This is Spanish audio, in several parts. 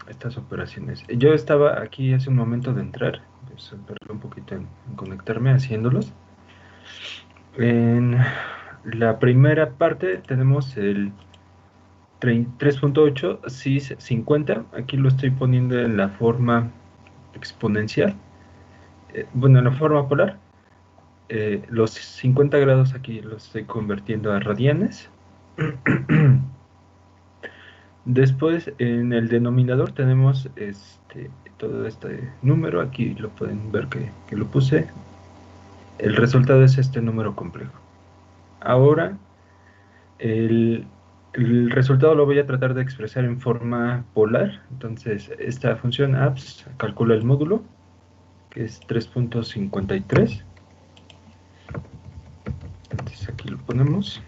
estas operaciones. Yo estaba aquí hace un momento de entrar, pues tardé un poquito en conectarme haciéndolos. En la primera parte tenemos el 3.8 cis 50. Aquí lo estoy poniendo en la forma exponencial, bueno, en la forma polar. Los 50 grados aquí los estoy convirtiendo a radianes. Después en el denominador tenemos todo este número, aquí lo pueden ver que lo puse. El resultado es este número complejo. Ahora el, el resultado lo voy a tratar de expresar en forma polar. Entonces esta función apps calcula el módulo, que es 3.53. Entonces aquí lo ponemos.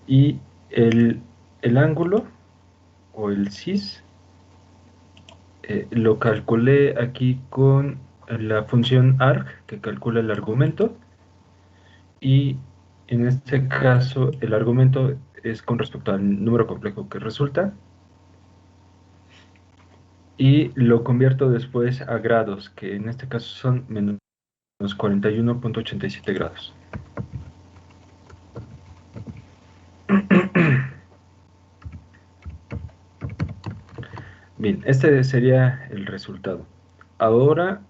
Y el ángulo o el cis lo calculé aquí con la función arg, que calcula el argumento, y en este caso el argumento es con respecto al número complejo que resulta, y lo convierto después a grados, que en este caso son menos 41.87 grados. Bien, este sería el resultado. Ahora,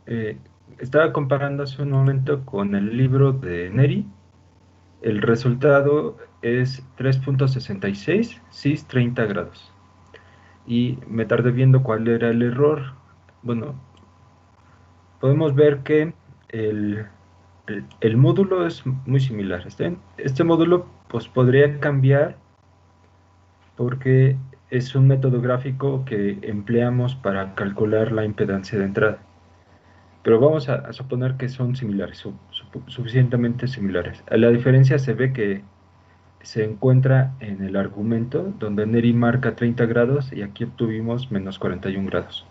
estaba comparando hace un momento con el libro de Neri. El resultado es 3.66 cis 30 grados. Y me tardé viendo cuál era el error. Bueno, podemos ver que el, el módulo es muy similar. Este módulo pues podría cambiar porque es un método gráfico que empleamos para calcular la impedancia de entrada. Pero vamos a suponer que son similares, suficientemente similares. La diferencia se ve que se encuentra en el argumento, donde Neri marca 30 grados y aquí obtuvimos menos 41 grados.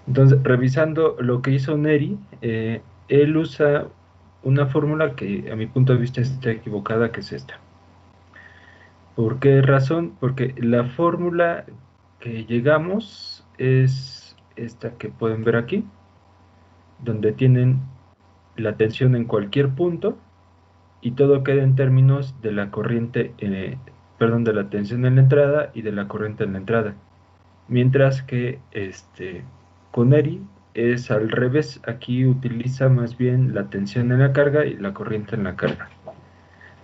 Entonces, revisando lo que hizo Neri, él usa una fórmula que a mi punto de vista está equivocada, que es esta. ¿Por qué razón? Porque la fórmula que llegamos es esta que pueden ver aquí, donde tienen la tensión en cualquier punto y todo queda en términos de la corriente, perdón, de la tensión en la entrada y de la corriente en la entrada. Mientras que con ERI es al revés, aquí utiliza más bien la tensión en la carga y la corriente en la carga.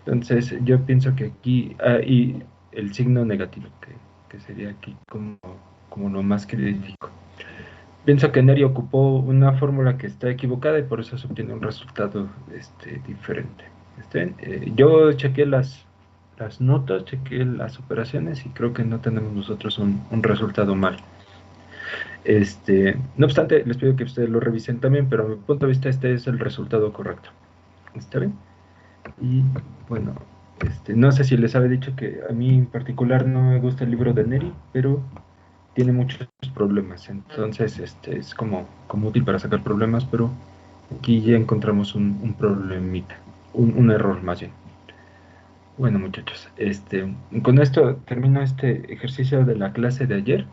Entonces yo pienso que aquí, y el signo negativo, que sería aquí como lo más crítico. Pienso que Neri ocupó una fórmula que está equivocada y por eso se obtiene un resultado diferente. Yo chequé las notas, chequé las operaciones y creo que no tenemos nosotros un resultado mal. No obstante, les pido que ustedes lo revisen también, pero a mi punto de vista este es el resultado correcto. ¿Está bien? Y bueno, no sé si les había dicho que a mí en particular no me gusta el libro de Neri, pero tiene muchos problemas. Entonces, es como útil para sacar problemas, pero aquí ya encontramos un problemita, un error más bien. Bueno, muchachos, con esto termino este ejercicio de la clase de ayer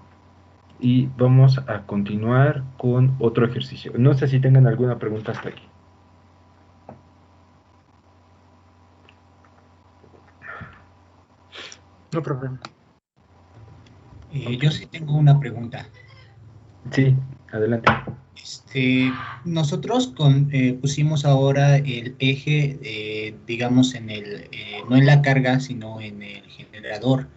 y vamos a continuar con otro ejercicio. No sé si tengan alguna pregunta hasta aquí. No problema. Ok. Yo sí tengo una pregunta. Sí, adelante. Nosotros pusimos ahora el eje, digamos, no en la carga, sino en el generador.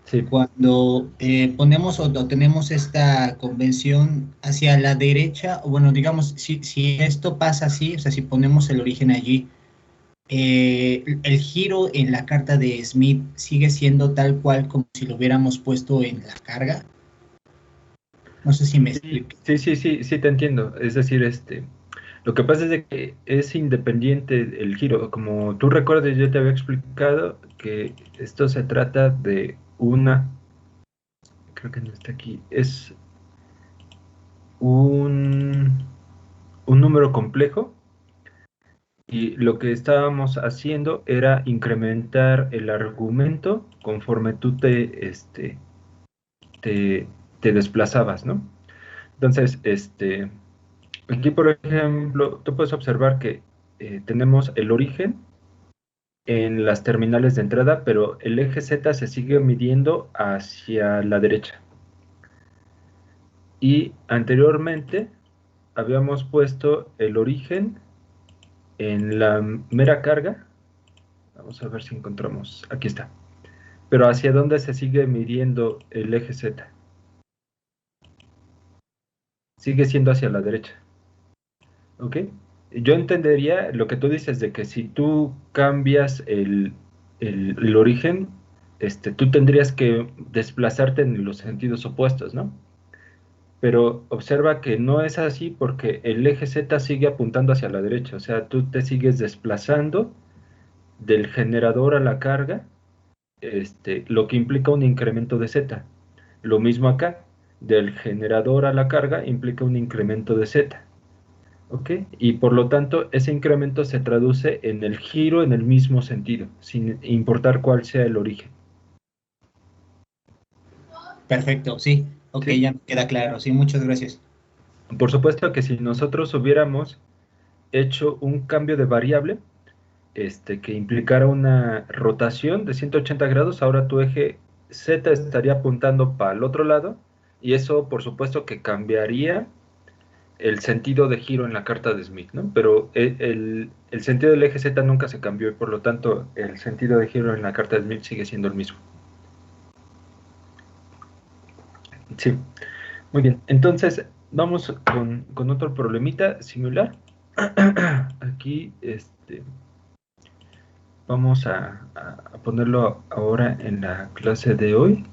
Sí, Cuando ponemos o tenemos esta convención hacia la derecha, o bueno, digamos, si esto pasa así, o sea, si ponemos el origen allí, el giro en la carta de Smith sigue siendo tal cual como si lo hubiéramos puesto en la carga. No sé si me sí, explico. sí, sí, sí, sí te entiendo. Es decir, lo que pasa es de que es independiente el giro. Como tú recuerdas, yo te había explicado que esto se trata de creo que no está aquí, es un, un número complejo y lo que estábamos haciendo era incrementar el argumento conforme tú te, te desplazabas, ¿no? Entonces, aquí, por ejemplo, tú puedes observar que tenemos el origen en las terminales de entrada, pero el eje Z se sigue midiendo hacia la derecha. Y anteriormente habíamos puesto el origen en la mera carga. Vamos a ver si encontramos. Aquí está. Pero ¿hacia dónde se sigue midiendo el eje Z? Sigue siendo hacia la derecha. ¿Ok? Yo entendería lo que tú dices de que si tú cambias el origen, tú tendrías que desplazarte en los sentidos opuestos, ¿no? Pero observa que no es así porque el eje Z sigue apuntando hacia la derecha, o sea, tú te sigues desplazando del generador a la carga, lo que implica un incremento de Z. Lo mismo acá, del generador a la carga implica un incremento de Z. ¿Ok? Y por lo tanto, ese incremento se traduce en el giro en el mismo sentido, sin importar cuál sea el origen. Perfecto, sí. Ok, ¿Sí? ya me queda claro. Sí, muchas gracias. Por supuesto que si nosotros hubiéramos hecho un cambio de variable, que implicara una rotación de 180 grados, ahora tu eje Z estaría apuntando para el otro lado, y eso por supuesto que cambiaría el sentido de giro en la carta de Smith, ¿no? Pero el sentido del eje Z nunca se cambió y por lo tanto el sentido de giro en la carta de Smith sigue siendo el mismo. Sí, muy bien. Entonces, vamos con otro problemita similar. Aquí, vamos a ponerlo ahora en la clase de hoy.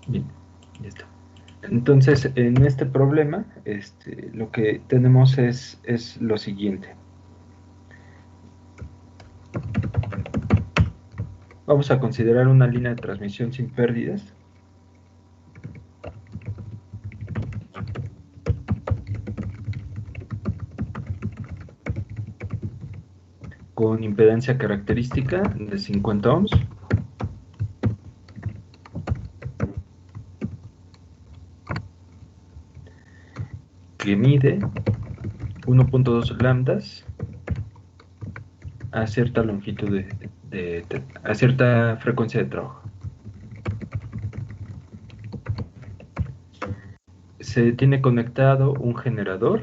Bien, ya está. Entonces, en este problema, lo que tenemos es lo siguiente. Vamos a considerar una línea de transmisión sin pérdidas. Con impedancia característica de 50 ohms. Que mide 1.2 lambdas a cierta longitud a cierta frecuencia de trabajo. Se tiene conectado un generador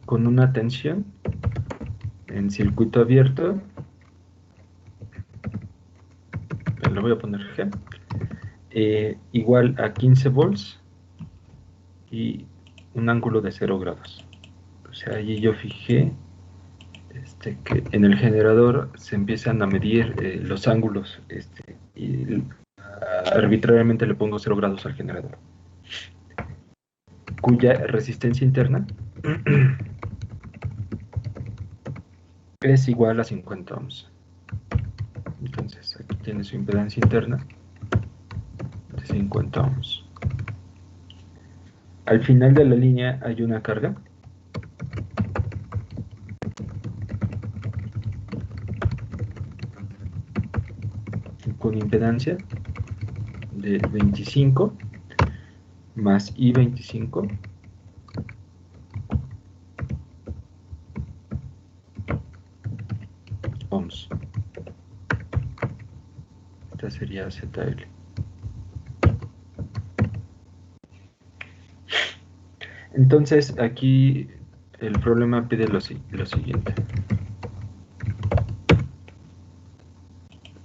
con una tensión en circuito abierto, le voy a poner G, igual a 15 volts y un ángulo de 0 grados. O sea, allí yo fijé que en el generador se empiezan a medir los ángulos y arbitrariamente le pongo 0 grados al generador, cuya resistencia interna es igual a 50 ohms. Entonces aquí tiene su impedancia interna de 50 ohms. Al final de la línea hay una carga con impedancia de 25 más I25 ohms. Esta sería ZL. Entonces aquí el problema pide lo siguiente.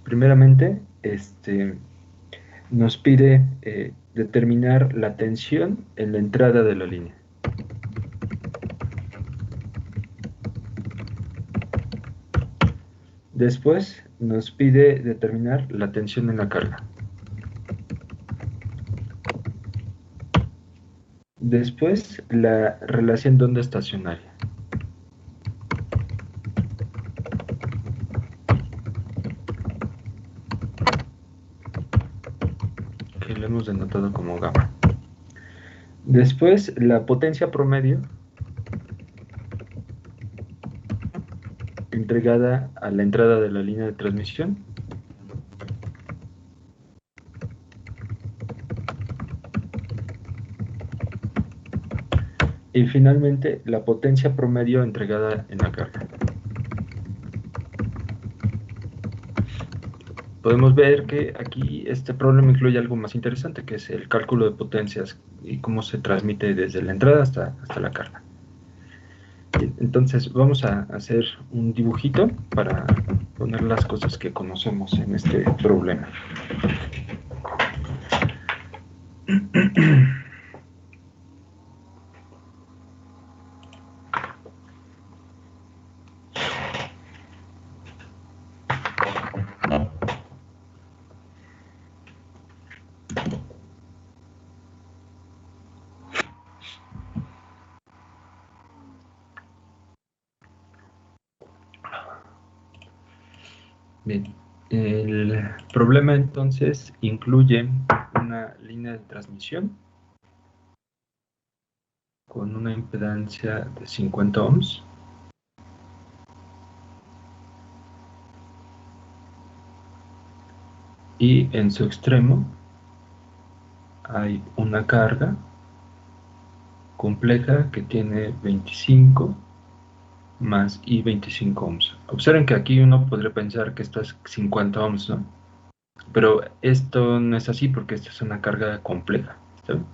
Primeramente, nos pide determinar la tensión en la entrada de la línea. Después nos pide determinar la tensión en la carga. Después la relación de onda estacionaria. hemos denotado como gamma. Después, la potencia promedio entregada a la entrada de la línea de transmisión. Y finalmente, la potencia promedio entregada en la carga. Podemos ver que aquí este problema incluye algo más interesante, que es el cálculo de potencias y cómo se transmite desde la entrada hasta la carga. Entonces vamos a hacer un dibujito para poner las cosas que conocemos en este problema. Bien, el problema entonces incluye una línea de transmisión con una impedancia de 50 ohms. Y en su extremo hay una carga compleja que tiene 25 más y 25 ohms. Observen que aquí uno podría pensar que esto es 50 ohms, ¿no? Pero esto no es así porque esta es una carga compleja, ¿está bien?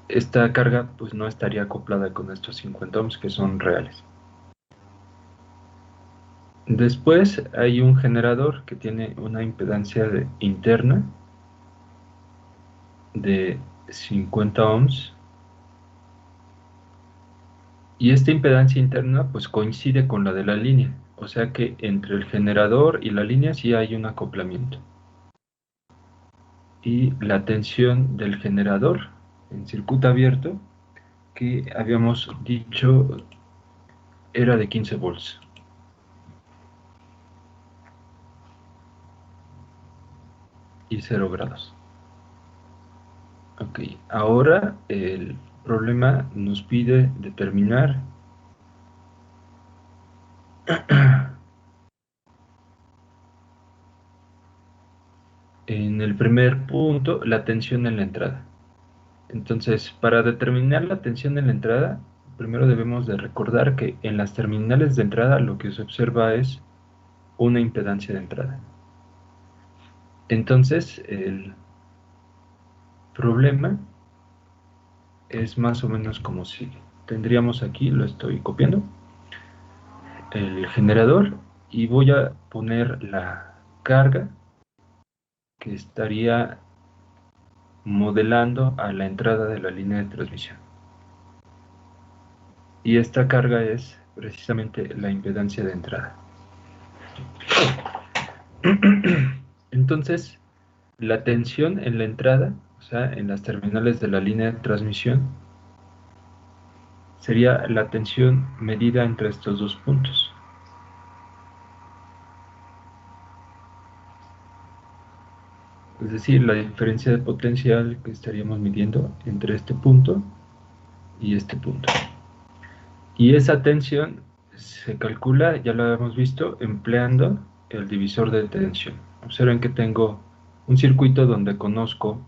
Esta carga pues no estaría acoplada con estos 50 ohms que son reales. Después hay un generador que tiene una impedancia interna de 50 ohms. Y esta impedancia interna pues coincide con la de la línea, o sea que entre el generador y la línea sí hay un acoplamiento. Y la tensión del generador en circuito abierto, que habíamos dicho era de 15 volts. Y 0 grados. Ok, ahora el problema nos pide determinar en el primer punto la tensión en la entrada. Entonces, para determinar la tensión en la entrada, primero debemos de recordar que en las terminales de entrada lo que se observa es una impedancia de entrada. Entonces, el problema es más o menos como sigue. Tendríamos aquí, lo estoy copiando, el generador y voy a poner la carga que estaría modelando a la entrada de la línea de transmisión. Y esta carga es precisamente la impedancia de entrada. Entonces, la tensión en la entrada, o sea, en las terminales de la línea de transmisión, sería la tensión medida entre estos dos puntos. Es decir, la diferencia de potencial que estaríamos midiendo entre este punto y este punto. Y esa tensión se calcula, ya lo habíamos visto, empleando el divisor de tensión. Observen que tengo un circuito donde conozco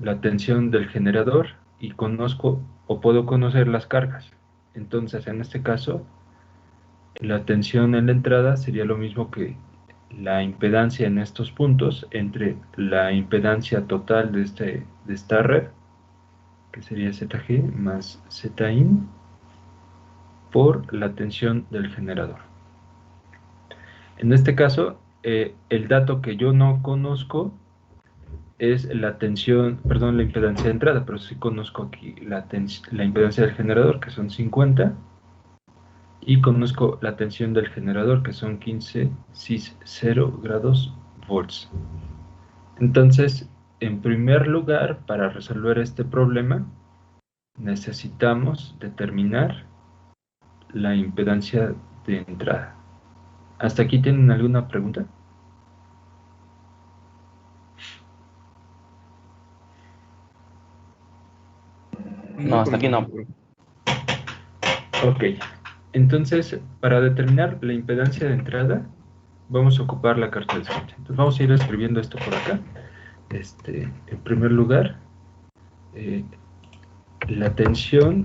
la tensión del generador y conozco o puedo conocer las cargas. Entonces, en este caso, la tensión en la entrada sería lo mismo que la impedancia en estos puntos entre la impedancia total de esta red, que sería ZG más ZIN, por la tensión del generador. En este caso, el dato que yo no conozco es la tensión, perdón, la impedancia de entrada, pero sí conozco aquí la impedancia del generador, que son 50, y conozco la tensión del generador, que son 15 cis 0 grados volts. Entonces, en primer lugar, para resolver este problema, necesitamos determinar la impedancia de entrada. ¿Hasta aquí tienen alguna pregunta? No, hasta aquí no. Ok, entonces para determinar la impedancia de entrada vamos a ocupar la carta de Smith. Entonces vamos a ir escribiendo esto por acá. En primer lugar, la tensión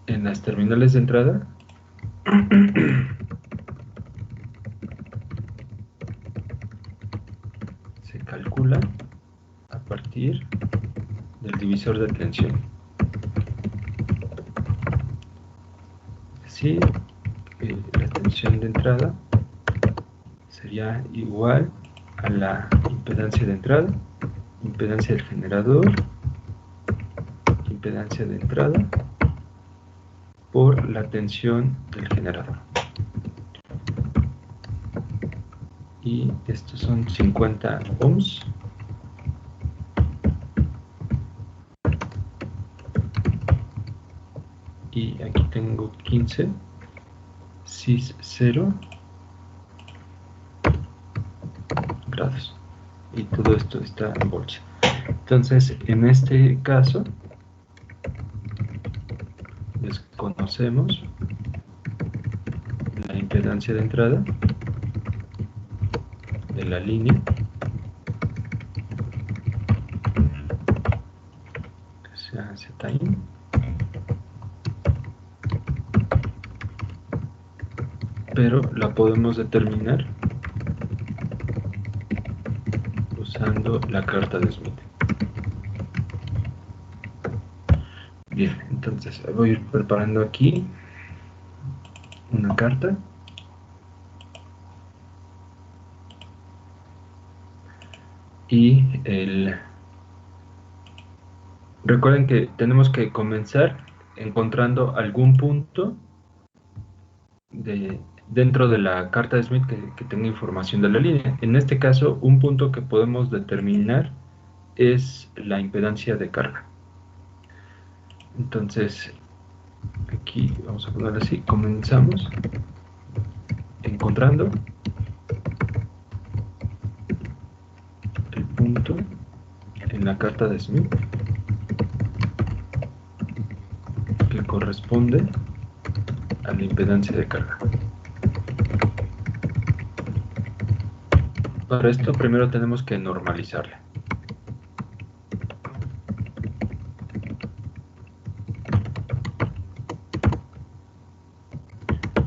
en las terminales de entrada se calcula a partir del divisor de tensión. Es decir, la tensión de entrada sería igual a la impedancia de entrada, impedancia del generador, impedancia de entrada por la tensión del generador. Y estos son 50 ohms. Y aquí tengo 15 cis 0 grados. Y todo esto está en volts. Entonces, en este caso, desconocemos la impedancia de entrada de la línea, que sea Zin, pero la podemos determinar usando la carta de Smith. Bien, entonces voy a ir preparando aquí una carta. Y recuerden que tenemos que comenzar encontrando algún punto dentro de la carta de Smith que tenga información de la línea. En este caso, un punto que podemos determinar es la impedancia de carga. Entonces, aquí vamos a ponerlo así, comenzamos encontrando el punto en la carta de Smith que corresponde a la impedancia de carga. Para esto primero tenemos que normalizarla.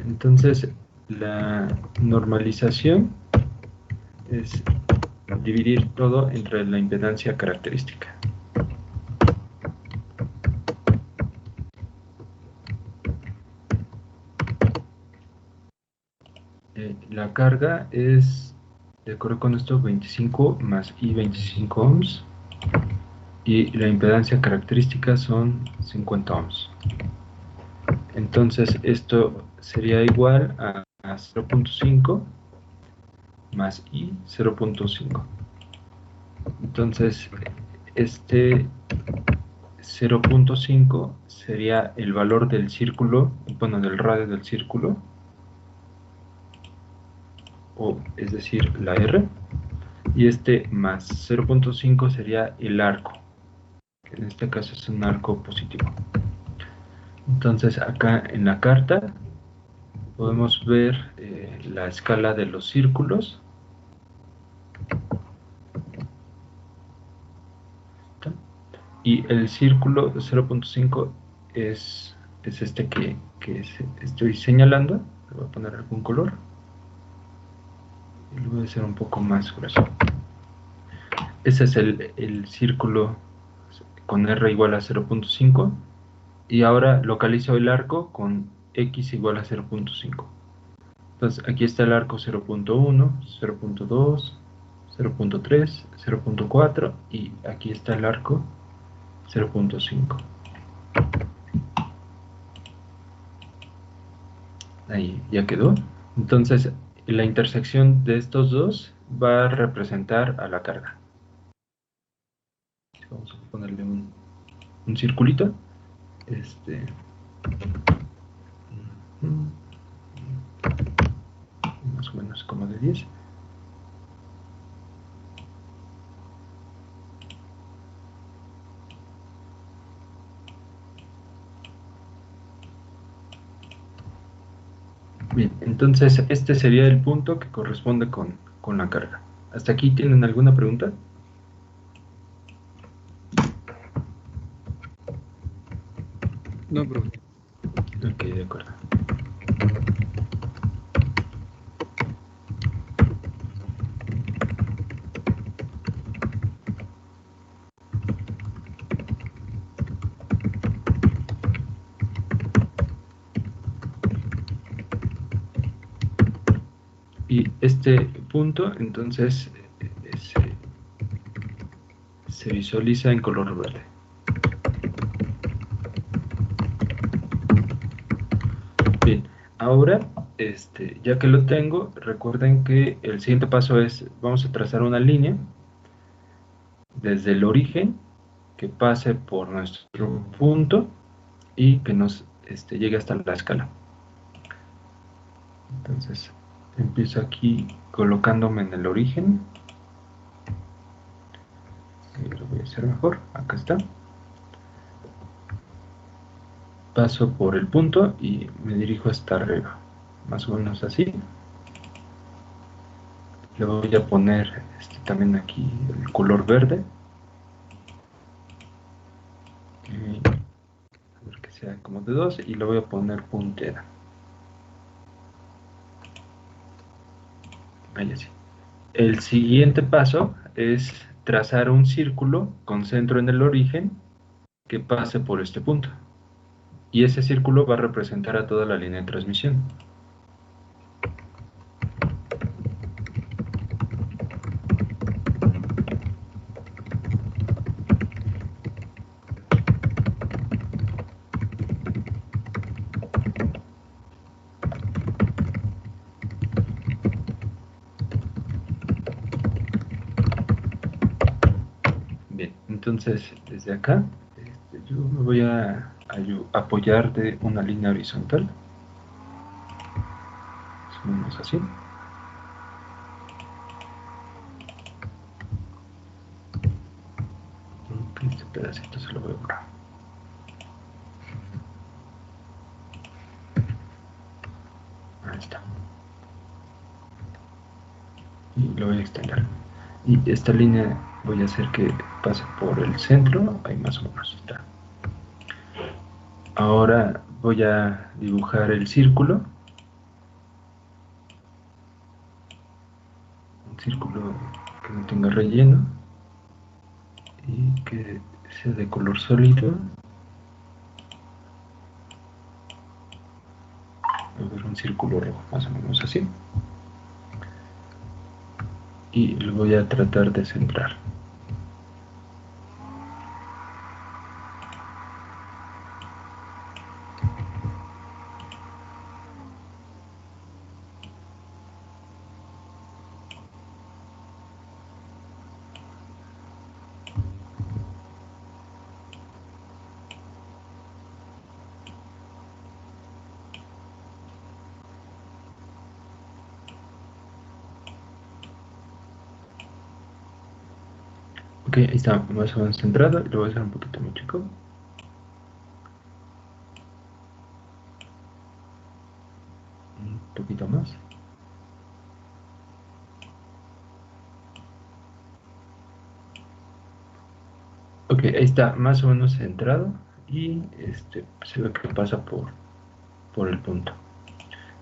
Entonces, la normalización es dividir todo entre la impedancia característica. La carga es, de acuerdo con esto, 25 más I 25 ohms. Y la impedancia característica son 50 ohms. Entonces, esto sería igual a 0.5 más I 0.5. Entonces, este 0.5 sería el valor del círculo, bueno, del radio del círculo, o es decir, la R, y este más 0.5 sería el arco, que en este caso es un arco positivo. Entonces, acá en la carta podemos ver la escala de los círculos. Y el círculo de 0.5 es este que estoy señalando. Le voy a poner algún color. Y lo voy a hacer un poco más grueso. Ese es el círculo con R igual a 0.5. Y ahora localizo el arco con X igual a 0.5. Entonces aquí está el arco 0.1, 0.2, 0.3, 0.4 y aquí está el arco 0.5. Ahí ya quedó. Entonces, la intersección de estos dos va a representar a la carga. Vamos a ponerle un circulito. Más o menos como de 10. Bien, entonces este sería el punto que corresponde con la carga. ¿Hasta aquí tienen alguna pregunta? No, profe. Ok, de acuerdo. Y este punto, entonces, se visualiza en color verde. Bien, ahora, ya que lo tengo, recuerden que el siguiente paso es, vamos a trazar una línea desde el origen que pase por nuestro punto y que nos llegue hasta la escala. Entonces, empiezo aquí colocándome en el origen. Lo voy a hacer mejor, acá está. Paso por el punto y me dirijo hasta arriba, más o menos así. Le voy a poner también aquí el color verde. A ver que sea como de 2 y le voy a poner puntera. Ahí así. El siguiente paso es trazar un círculo con centro en el origen que pase por este punto. Y ese círculo va a representar a toda la línea de transmisión. Bien, entonces desde acá yo me voy a apoyar de una línea horizontal, más o menos así. Este pedacito se lo voy a borrar. Ahí está. Y lo voy a extender. Y esta línea voy a hacer que pase por el centro, ahí más o menos está. Ahora voy a dibujar el círculo. Un círculo que no tenga relleno y que sea de color sólido. Voy a ver un círculo rojo, más o menos así. Y lo voy a tratar de centrar. Ok, ahí está más o menos centrado. Lo voy a hacer un poquito más chico. Un poquito más. Ok, ahí está más o menos centrado y se ve que pasa por el punto.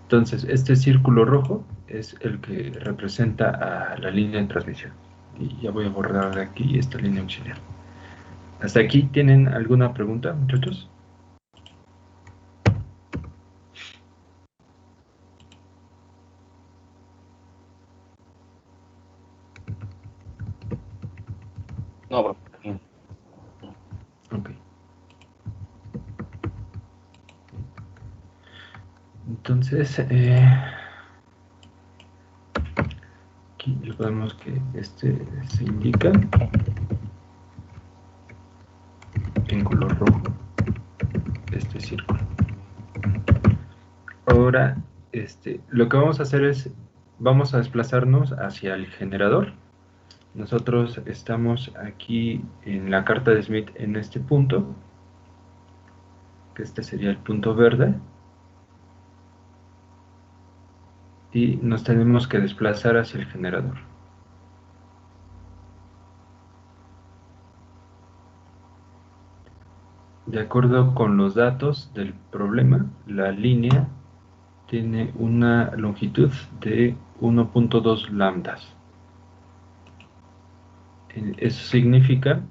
Entonces, este círculo rojo es el que representa a la línea de transmisión. Y ya voy a borrar de aquí esta línea auxiliar. ¿Hasta aquí tienen alguna pregunta, muchachos? No, profe. Ok. Entonces, aquí vemos que se indica en color rojo este círculo. Ahora, lo que vamos a hacer es, vamos a desplazarnos hacia el generador. Nosotros estamos aquí en la carta de Smith en este punto, que este sería el punto verde. y nos tenemos que desplazar hacia el generador. De acuerdo con los datos del problema, la línea tiene una longitud de 1.2 lambdas. Eso significa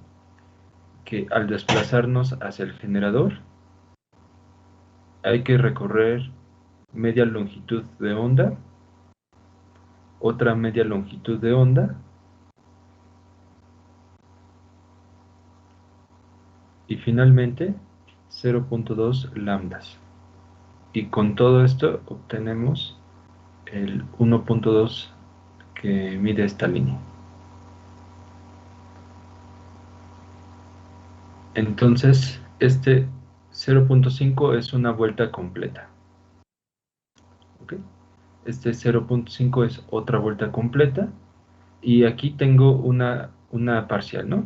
que al desplazarnos hacia el generador hay que recorrer media longitud de onda, otra media longitud de onda y finalmente 0.2 lambdas. Y con todo esto obtenemos el 1.2 que mide esta línea. Entonces, este 0.5 es una vuelta completa. ¿Okay? Este 0.5 es otra vuelta completa. Y aquí tengo una parcial, ¿no?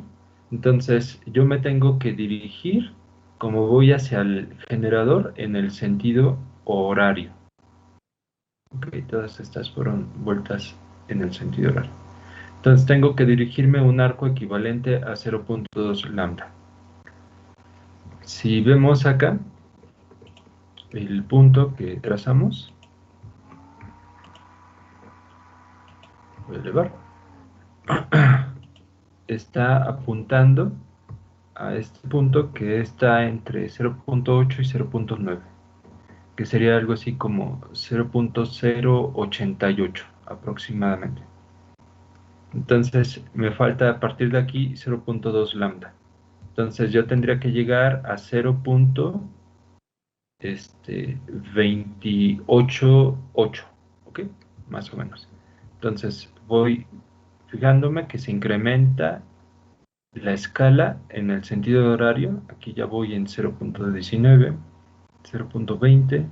Entonces, yo me tengo que dirigir como voy hacia el generador en el sentido horario. Ok, todas estas fueron vueltas en el sentido horario. Entonces, tengo que dirigirme un arco equivalente a 0.2 lambda. Si vemos acá, el punto que trazamos, voy a elevar, está apuntando a este punto que está entre 0.8 y 0.9, que sería algo así como 0.088 aproximadamente. Entonces me falta a partir de aquí 0.2 lambda. Entonces yo tendría que llegar a 0.288, ¿ok? Más o menos. Entonces voy fijándome que se incrementa la escala en el sentido horario. Aquí ya voy en 0.19, 0.20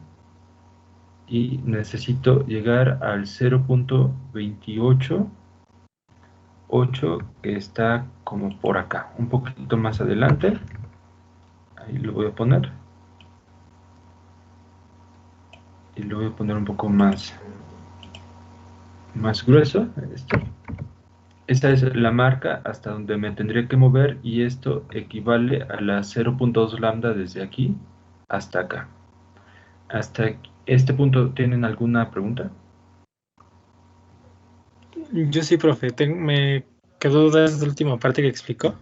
y necesito llegar al 0.288, que está como por acá, un poquito más adelante. Ahí lo voy a poner y lo voy a poner un poco más grueso. Esta es la marca hasta donde me tendría que mover y esto equivale a la 0.2 lambda desde aquí hasta acá. Hasta este punto, ¿tienen alguna pregunta? Yo sí, profe. Me quedó duda esa última parte que explicó.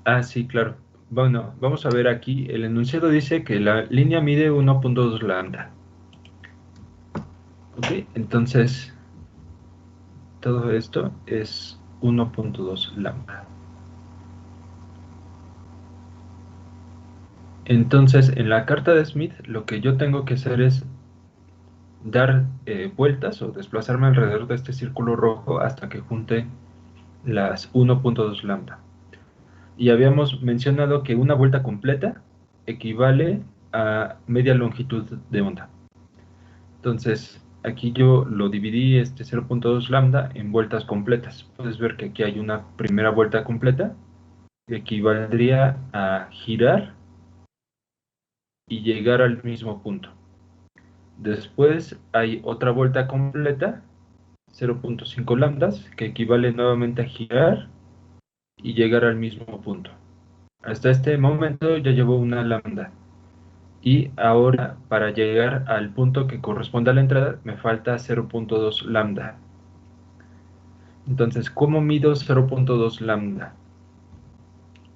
Ah, sí, claro. Bueno, vamos a ver aquí. El enunciado dice que la línea mide 1.2 lambda. Ok, entonces todo esto es 1.2 lambda. Entonces, en la carta de Smith, lo que yo tengo que hacer es dar vueltas o desplazarme alrededor de este círculo rojo hasta que junte las 1.2 lambda. Y habíamos mencionado que una vuelta completa equivale a media longitud de onda. Entonces, aquí yo lo dividí este 0.2 lambda en vueltas completas. Puedes ver que aquí hay una primera vuelta completa que equivaldría a girar y llegar al mismo punto. Después hay otra vuelta completa, 0.5 lambdas, que equivale nuevamente a girar y llegar al mismo punto. Hasta este momento ya llevo una lambda. Y ahora, para llegar al punto que corresponde a la entrada, me falta 0.2 lambda. Entonces, ¿cómo mido 0.2 lambda?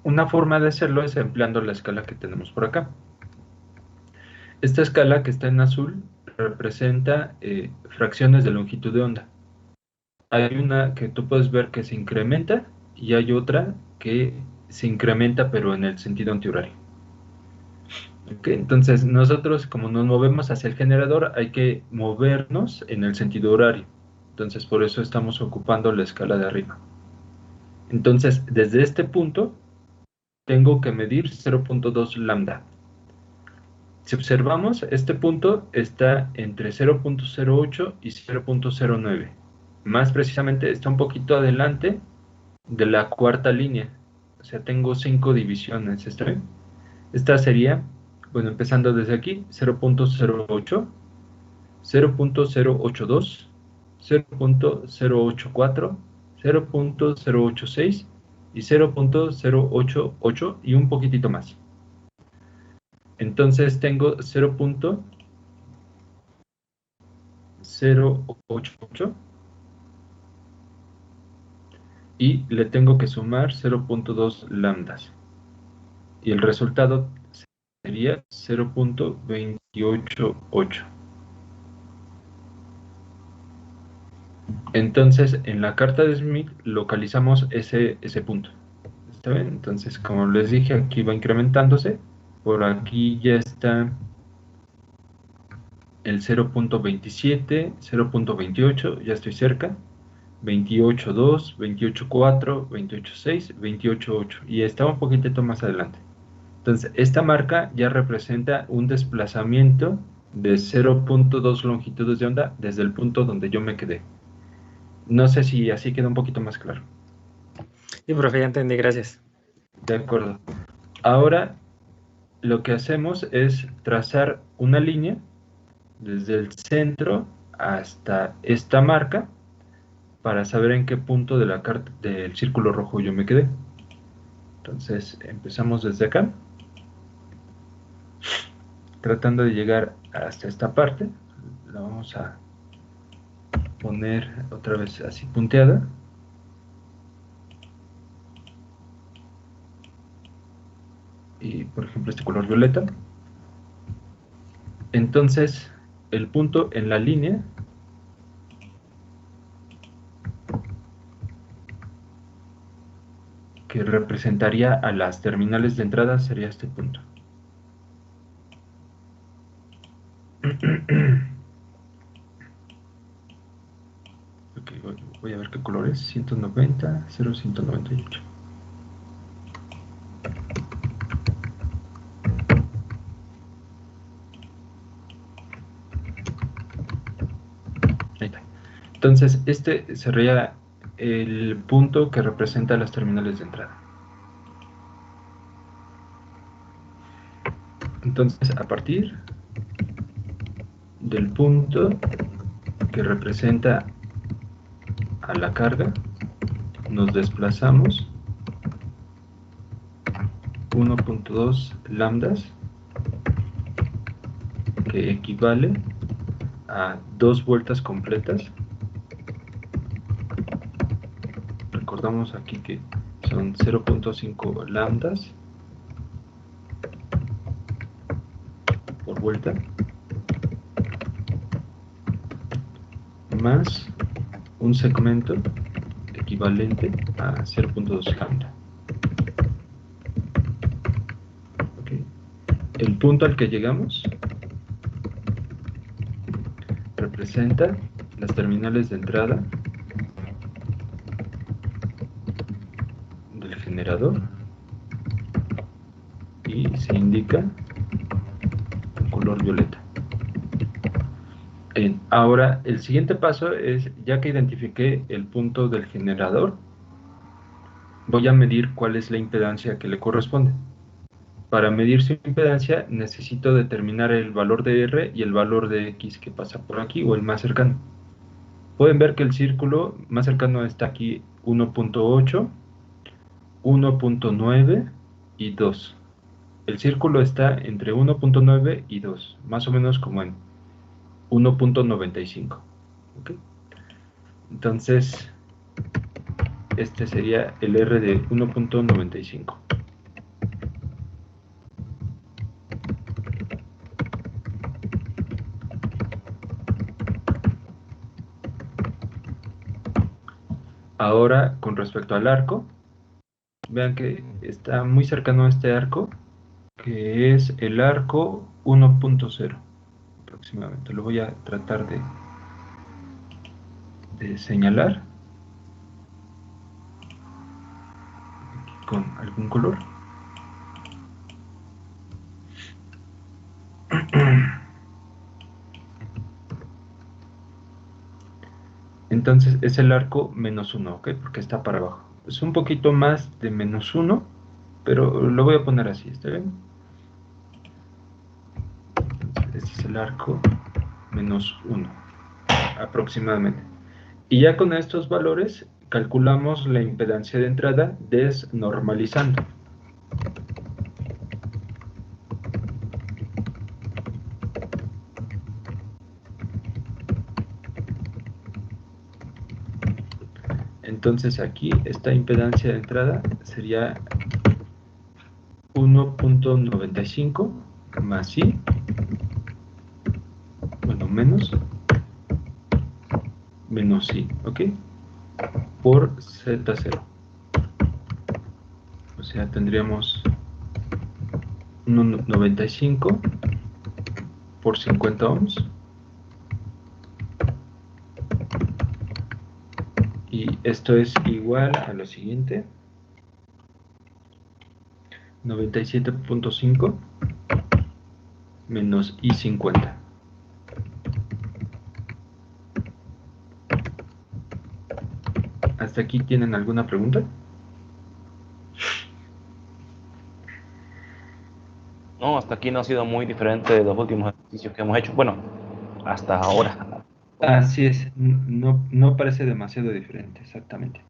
Una forma de hacerlo es empleando la escala que tenemos por acá. Esta escala que está en azul representa fracciones de longitud de onda. Hay una que tú puedes ver que se incrementa y hay otra que se incrementa pero en el sentido antihorario. Okay, entonces nosotros como nos movemos hacia el generador hay que movernos en el sentido horario. Entonces por eso estamos ocupando la escala de arriba. Entonces desde este punto tengo que medir 0.2 lambda. Si observamos, este punto está entre 0.08 y 0.09. Más precisamente está un poquito adelante de la cuarta línea. O sea, tengo 5 divisiones. ¿Está bien? Esta sería, bueno, empezando desde aquí, 0.08. 0.082, 0.084, 0.086 y 0.088 y un poquitito más. Entonces tengo 0.088 y le tengo que sumar 0.2 lambdas. Y el resultado sería 0.288. Entonces, en la carta de Smith localizamos ese punto. ¿Está bien? Entonces, como les dije, aquí va incrementándose. Por aquí ya está el 0.27, 0.28, ya estoy cerca. 28.2, 28.4, 28.6, 28.8. Y está un poquitito más adelante. Entonces, esta marca ya representa un desplazamiento de 0.2 longitudes de onda desde el punto donde yo me quedé. No sé si así queda un poquito más claro. Sí, profe, ya entendí, gracias. De acuerdo. Ahora lo que hacemos es trazar una línea desde el centro hasta esta marca para saber en qué punto de la carta del círculo rojo yo me quedé. Entonces empezamos desde acá, tratando de llegar hasta esta parte. La vamos a poner otra vez así punteada. Y por ejemplo este color violeta. Entonces el punto en la línea que representaría a las terminales de entrada sería este punto. Ok, voy a ver qué color es. 190, 0,198. Ahí está. Entonces, este sería el punto que representa las terminales de entrada. Entonces, a partir del punto que representa a la carga, nos desplazamos 1.2 lambdas, que equivale a 2 vueltas completas. Recordamos aquí que son 0.5 lambdas por vuelta, más un segmento equivalente a 0.2 lambda. Okay. El punto al que llegamos representa las terminales de entrada del generador y se indica con color violeta. Ahora, el siguiente paso es, ya que identifiqué el punto del generador, voy a medir cuál es la impedancia que le corresponde. Para medir su impedancia necesito determinar el valor de R y el valor de X que pasa por aquí, o el más cercano. Pueden ver que el círculo más cercano está aquí 1.8, 1.9 y 2. El círculo está entre 1.9 y 2, más o menos como en 1.95. ¿Okay? Entonces, este sería el R de 1.95. Ahora, con respecto al arco, vean que está muy cercano a este arco, que es el arco 1.0 aproximadamente. Lo voy a tratar de señalar con algún color. Entonces es el arco -1, ¿ok? Porque está para abajo. Es un poquito más de -1, pero lo voy a poner así, ¿está bien? Entonces, este es el arco menos 1 aproximadamente. Y ya con estos valores calculamos la impedancia de entrada desnormalizando. Entonces aquí esta impedancia de entrada sería 1.95 más I, bueno, menos I, ¿ok? Por Z0. O sea, tendríamos 1.95 por 50 ohms. Y esto es igual a lo siguiente. 97.5 menos I50. ¿Hasta aquí tienen alguna pregunta? No, hasta aquí no ha sido muy diferente de los últimos ejercicios que hemos hecho. Bueno, hasta ahora. Así es, no parece demasiado diferente, exactamente.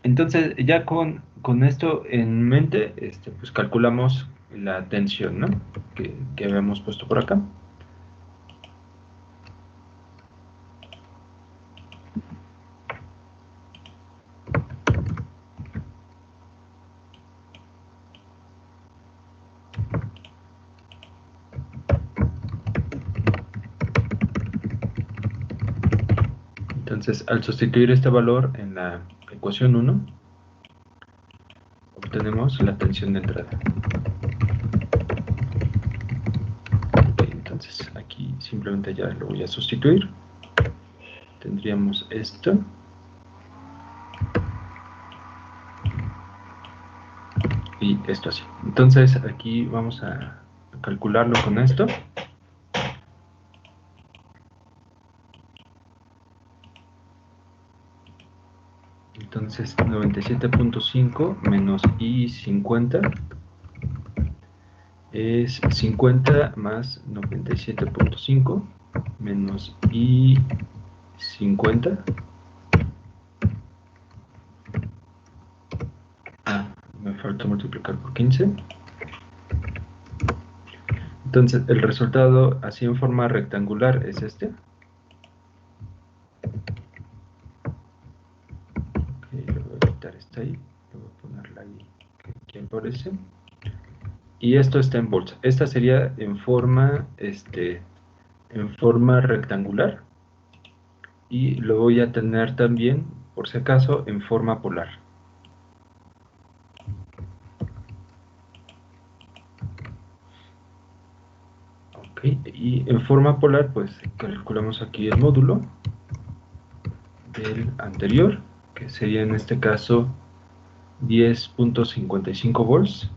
Entonces, ya con esto en mente, pues calculamos la tensión, ¿no? Que habíamos puesto por acá. Entonces, al sustituir este valor en la ecuación 1, obtenemos la tensión de entrada. Ok, entonces, aquí simplemente ya lo voy a sustituir. Tendríamos esto. Y esto así. Entonces, aquí vamos a calcularlo con esto. Entonces 97.5 menos I50 es 50 más 97.5 menos I50. Me falta multiplicar por 15. Entonces el resultado así en forma rectangular es este. Ok, le voy a quitar esta ahí. Le voy a ponerla ahí que aquí aparece. Y esto está en bolsa. Esta sería en forma rectangular. Y lo voy a tener también, por si acaso, en forma polar. Ok, y en forma polar, pues calculamos aquí el módulo del anterior, que sería en este caso 10.55 volts.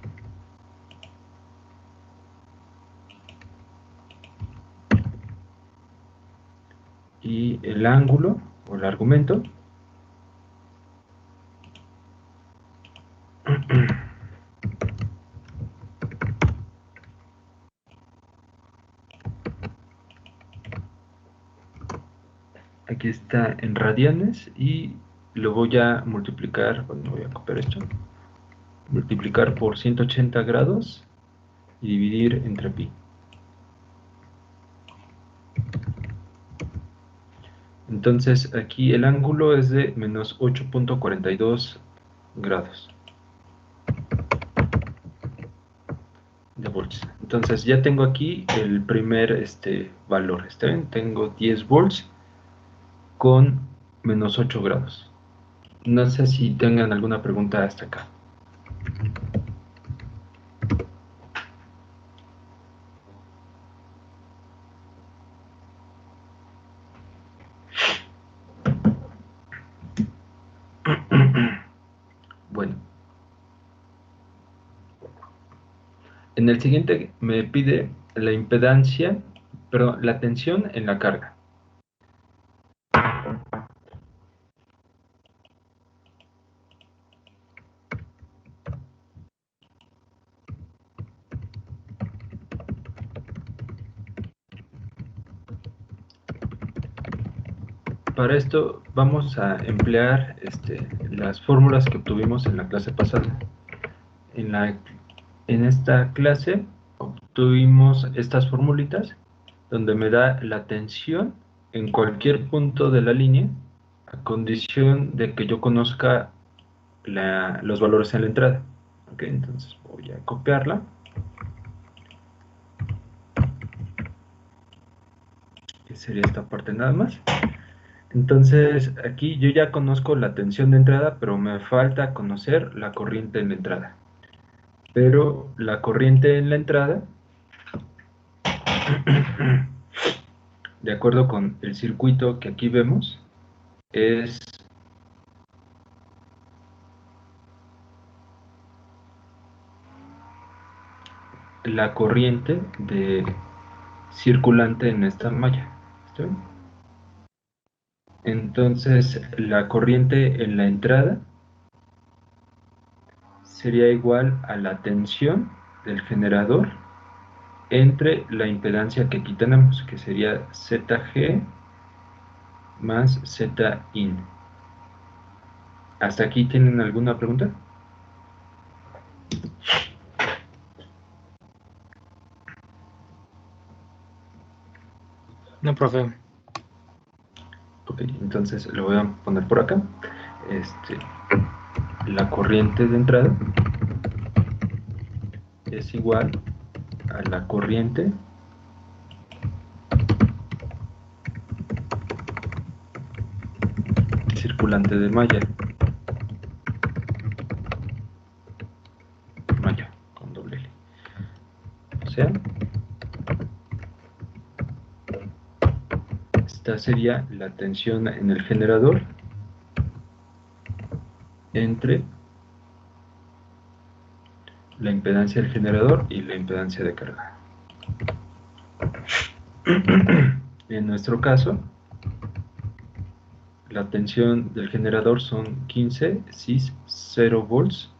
Y el ángulo, o el argumento, aquí está en radianes y lo voy a multiplicar, bueno, voy a copiar esto, multiplicar por 180 grados y dividir entre pi. Entonces aquí el ángulo es de menos 8.42 grados de volts. Entonces ya tengo aquí el primer valor. ¿Está bien? Tengo 10 volts con menos 8 grados. No sé si tengan alguna pregunta hasta acá. Bueno, en el siguiente me pide la impedancia, perdón, la tensión en la carga. para esto vamos a emplear las fórmulas que obtuvimos en la clase pasada. En esta clase obtuvimos estas formulitas donde me da la tensión en cualquier punto de la línea a condición de que yo conozca los valores en la entrada. Ok, entonces voy a copiarla. Que sería esta parte nada más. Entonces aquí yo ya conozco la tensión de entrada, pero me falta conocer la corriente en la entrada. Pero la corriente en la entrada, de acuerdo con el circuito que aquí vemos, es la corriente circulante en esta malla. ¿Está bien? Entonces la corriente en la entrada sería igual a la tensión del generador entre la impedancia que aquí tenemos, que sería ZG más ZIN. ¿Hasta aquí tienen alguna pregunta? No, profe. Ok, entonces lo voy a poner por acá. La corriente de entrada es igual a la corriente circulante de malla. Malla con doble L. O sea, esta sería la tensión en el generador entre la impedancia del generador y la impedancia de carga. En nuestro caso, la tensión del generador son 15 cis 0 volts.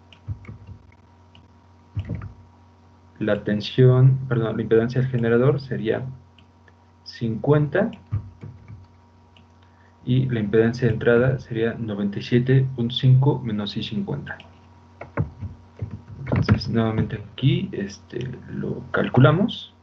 La impedancia del generador sería 50 y la impedancia de entrada sería 97.5 menos I50. Entonces nuevamente aquí lo calculamos.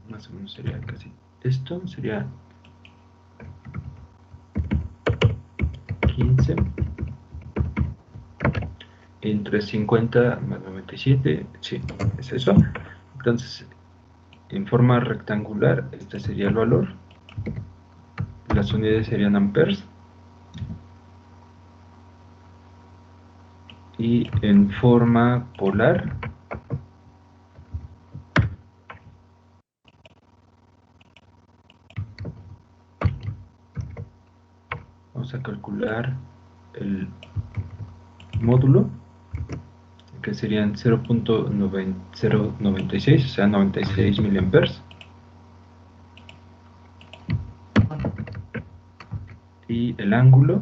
Más o menos sería casi esto, sería 15 entre 50 más 97, sí, es eso. Entonces, en forma rectangular, este sería el valor. Las unidades serían amperes. Y en forma polar, vamos a calcular el módulo, que serían 0.096, o sea, 96 miliamperes. Y el ángulo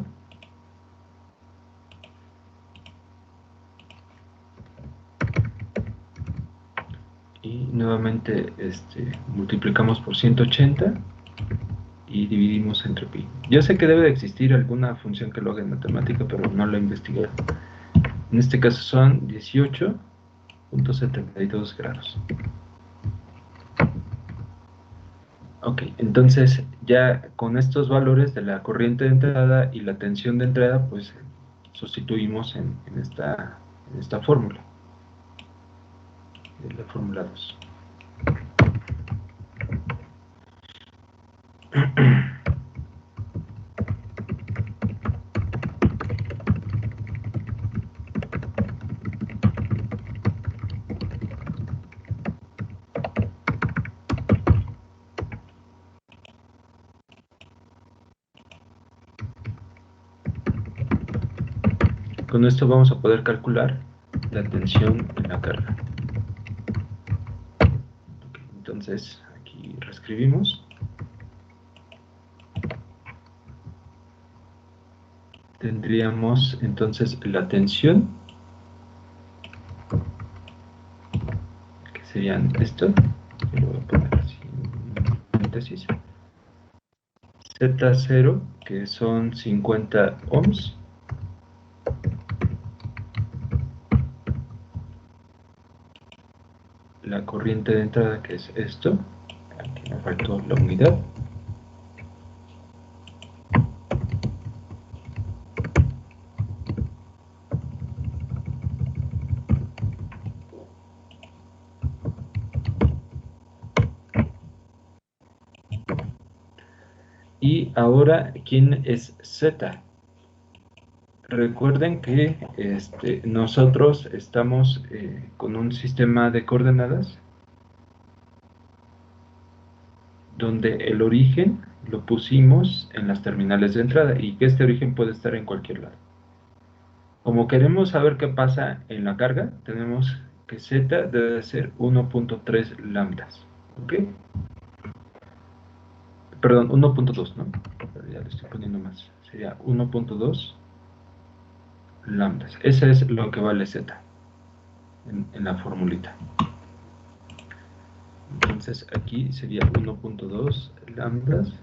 y nuevamente multiplicamos por 180 y dividimos entre pi. Yo sé que debe de existir alguna función que lo haga en matemática, pero no la he investigado. En este caso son 18.72 grados. Ok, entonces ya con estos valores de la corriente de entrada y la tensión de entrada, pues sustituimos en esta fórmula, en la fórmula 2. Con esto vamos a poder calcular la tensión en la carga. Okay, entonces aquí reescribimos. tendríamos entonces la tensión, que serían esto, yo lo voy a poner así en paréntesis, Z0, que son 50 ohms, la corriente de entrada, que es esto, aquí me faltó la unidad, y ahora, ¿quién es Z? Recuerden que nosotros estamos con un sistema de coordenadas donde el origen lo pusimos en las terminales de entrada y que este origen puede estar en cualquier lado. Como queremos saber qué pasa en la carga, tenemos que Z debe ser 1.3 lambdas. ¿Ok? Perdón, 1.2, ¿no? Pero ya le estoy poniendo más. Sería 1.2 lambdas. Eso es lo que vale Z en la formulita. Entonces aquí sería 1.2 lambdas.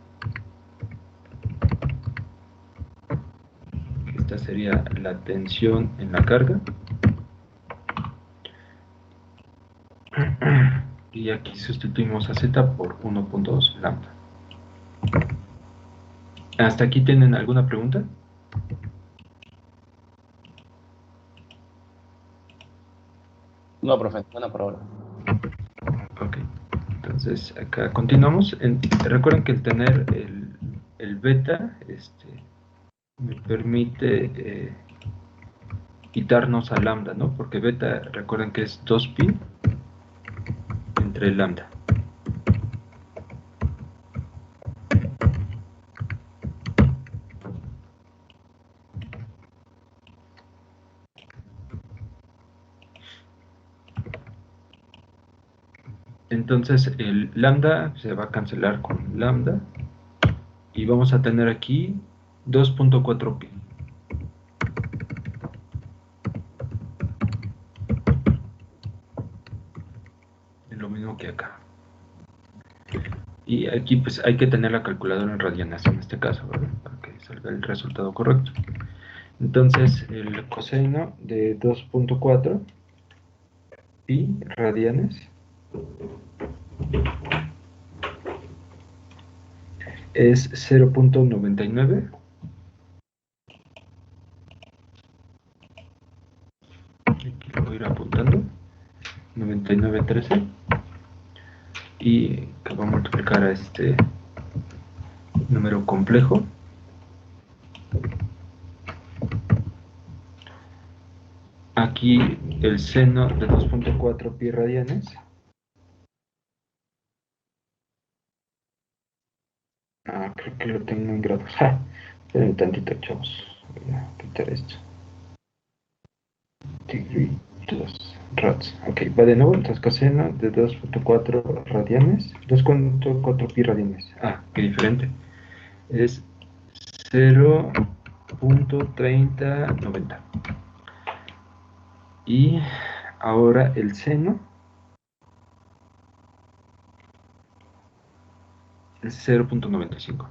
Esta sería la tensión en la carga. Y aquí sustituimos a Z por 1.2 lambda. ¿Hasta aquí tienen alguna pregunta? No, profe, bueno, por ahora. Ok, entonces acá continuamos. Recuerden que el tener el beta me permite quitarnos a lambda, ¿no? Porque beta, recuerden que es 2pi entre lambda. Entonces el lambda se va a cancelar con lambda y vamos a tener aquí 2.4 pi. Lo mismo que acá. Y aquí pues hay que tener la calculadora en radianes en este caso, ¿verdad? Para que salga el resultado correcto. Entonces el coseno de 2.4 pi radianes es 0.99. Aquí lo voy a ir apuntando. 9913. Y que va a multiplicar a este número complejo. Aquí el seno de 2.4 pi radianes. Creo que lo tengo en grados. Esperen tantito, chavos. Voy a quitar esto. Degree plus rads. Ok, va de nuevo. Entonces coseno de 2.4 radianes. 2.4 pi radianes. Qué diferente. Es 0.3090. Y ahora el seno es 0.95.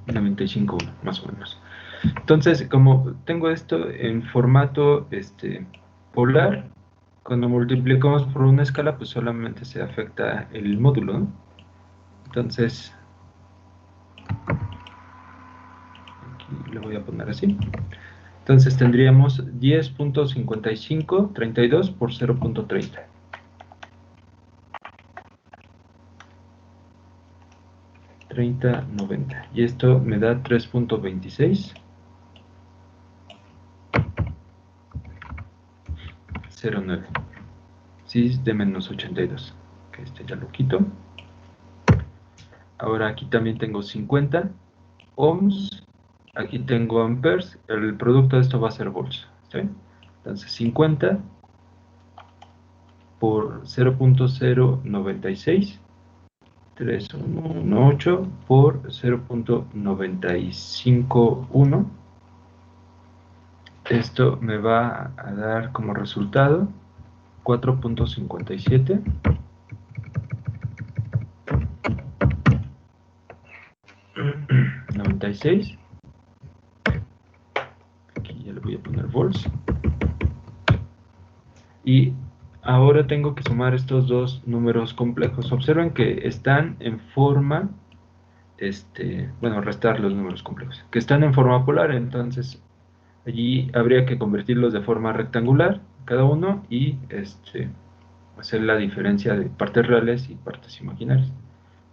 95.1 más o menos. Entonces, como tengo esto en formato polar, cuando multiplicamos por una escala, pues solamente se afecta el módulo, ¿no? Entonces, aquí lo voy a poner así. Entonces tendríamos 10.5532 por 0.30. $30.90. Y esto me da 3.26. 0.9. Sí, de menos 82. Que este ya lo quito. Ahora aquí también tengo 50 ohms. Aquí tengo amperes. El producto de esto va a ser volts. ¿Sí? Entonces 50 por 0.096, 3118 por 0.951. Esto me va a dar como resultado 4.57. $96. Aquí ya le voy a poner volts. Y ahora tengo que sumar estos dos números complejos. Observen que están en forma, bueno, restar los números complejos, que están en forma polar, entonces allí habría que convertirlos de forma rectangular, cada uno, y hacer la diferencia de partes reales y partes imaginarias.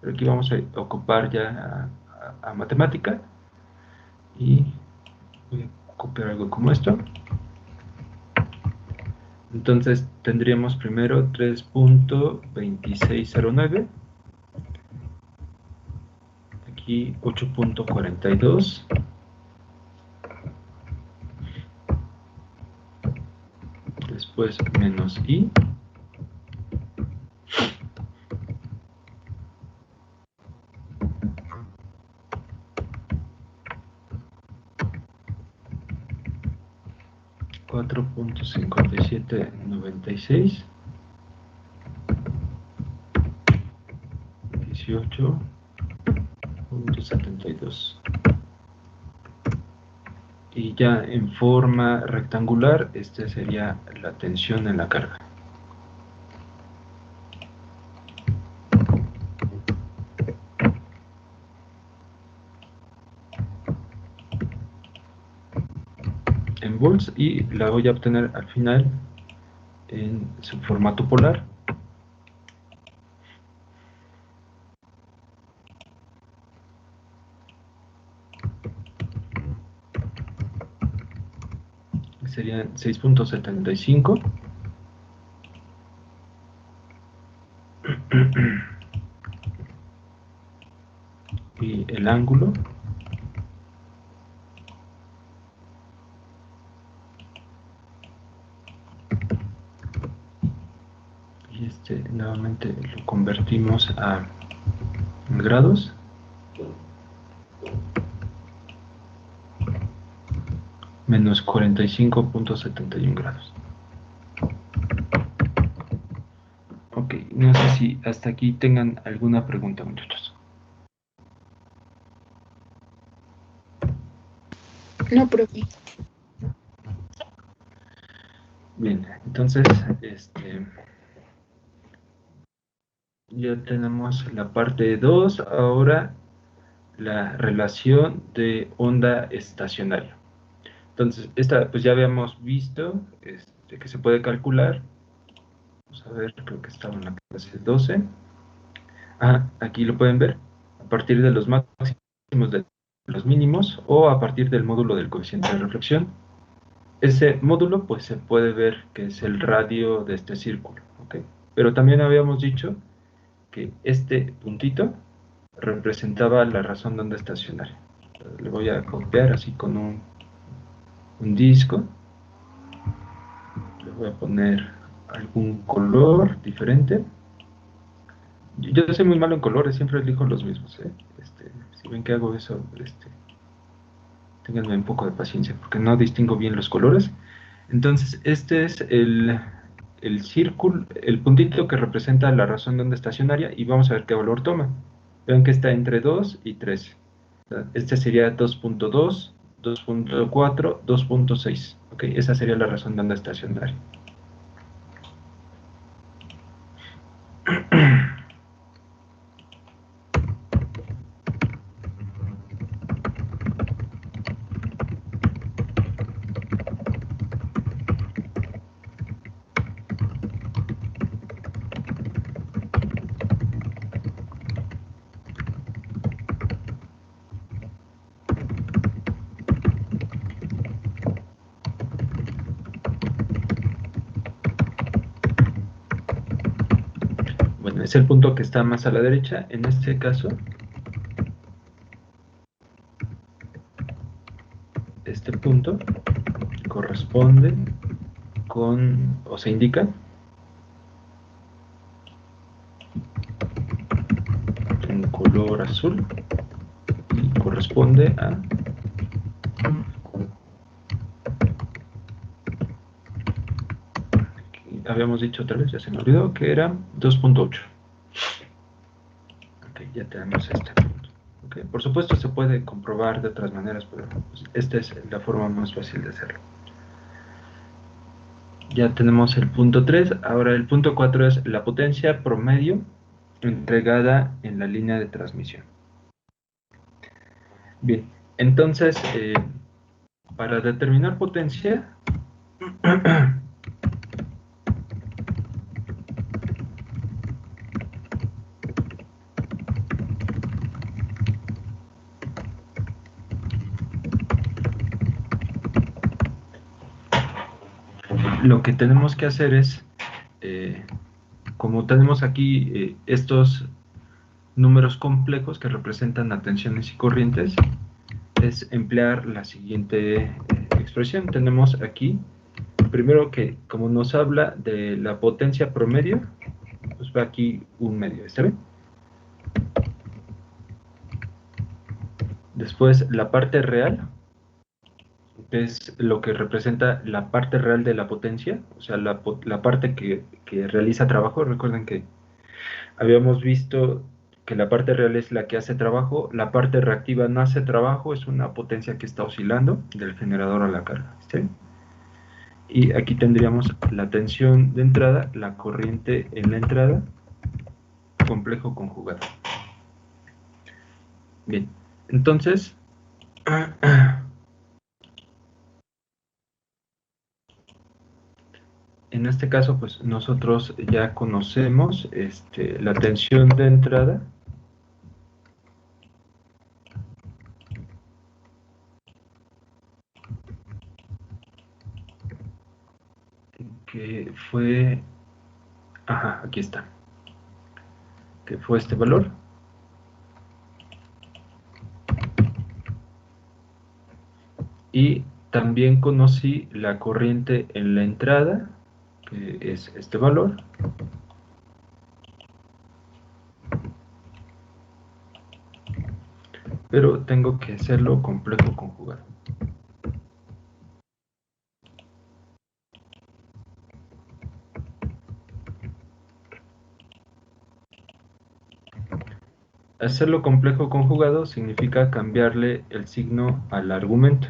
Pero aquí vamos a ocupar ya a matemática, y voy a copiar algo como esto. Entonces tendríamos primero 3.2609, aquí 8.42, después menos i, $4.5796, 18.72. Y ya en forma rectangular, esta sería la tensión en la carga. En volts, y la voy a obtener al final en su formato polar. Serían 6.75. Y el ángulo y nuevamente lo convertimos a grados. Menos 45.71 grados. Ok, no sé si hasta aquí tengan alguna pregunta, muchachos. No, profe. Bien, entonces ya tenemos la parte 2, ahora la relación de onda estacionaria. Entonces, esta pues ya habíamos visto que se puede calcular. Vamos a ver, creo que estaba en la clase 12. Aquí lo pueden ver, a partir de los máximos de los mínimos o a partir del módulo del coeficiente de reflexión. Ese módulo pues se puede ver que es el radio de este círculo, ¿ok? Pero también habíamos dicho que este puntito representaba la razón de onda estacionaria. Le voy a copiar así con un disco. Le voy a poner algún color diferente. Yo soy muy malo en colores, siempre elijo los mismos, ¿eh? Si ven que hago eso, ténganme un poco de paciencia, porque no distingo bien los colores. Entonces, este es el círculo, el puntito que representa la razón de onda estacionaria, y vamos a ver qué valor toma. Ven que está entre 2 y 3. Este sería 2.2, 2.4, 2.6. ¿Ok? Esa sería la razón de onda estacionaria. Bueno, es el punto que está más a la derecha. En este caso, este punto corresponde con, o se indica color azul y corresponde a habíamos dicho otra vez, ya se me olvidó, que era 2.8. Ok, ya tenemos este punto. Okay. Por supuesto se puede comprobar de otras maneras, pero pues, esta es la forma más fácil de hacerlo. Ya tenemos el punto 3, ahora el punto 4 es la potencia promedio entregada en la línea de transmisión. Bien, entonces, para determinar potencia, lo que tenemos que hacer es, como tenemos aquí estos números complejos que representan las tensiones y corrientes, es emplear la siguiente expresión. Tenemos aquí, primero que como nos habla de la potencia promedio, pues va aquí un medio, ¿está bien? Después la parte real, que es lo que representa la parte real de la potencia, o sea, la parte que realiza trabajo. Recuerden que habíamos visto que la parte real es la que hace trabajo, la parte reactiva no hace trabajo, es una potencia que está oscilando del generador a la carga, ¿sí? Y aquí tendríamos la tensión de entrada, la corriente en la entrada, complejo conjugado. Bien, entonces, en este caso, pues nosotros ya conocemos la tensión de entrada, que fue, ajá, aquí está, que fue este valor. Y también conocí la corriente en la entrada, que es este valor. Pero tengo que hacerlo complejo conjugado. Hacerlo complejo conjugado significa cambiarle el signo al argumento.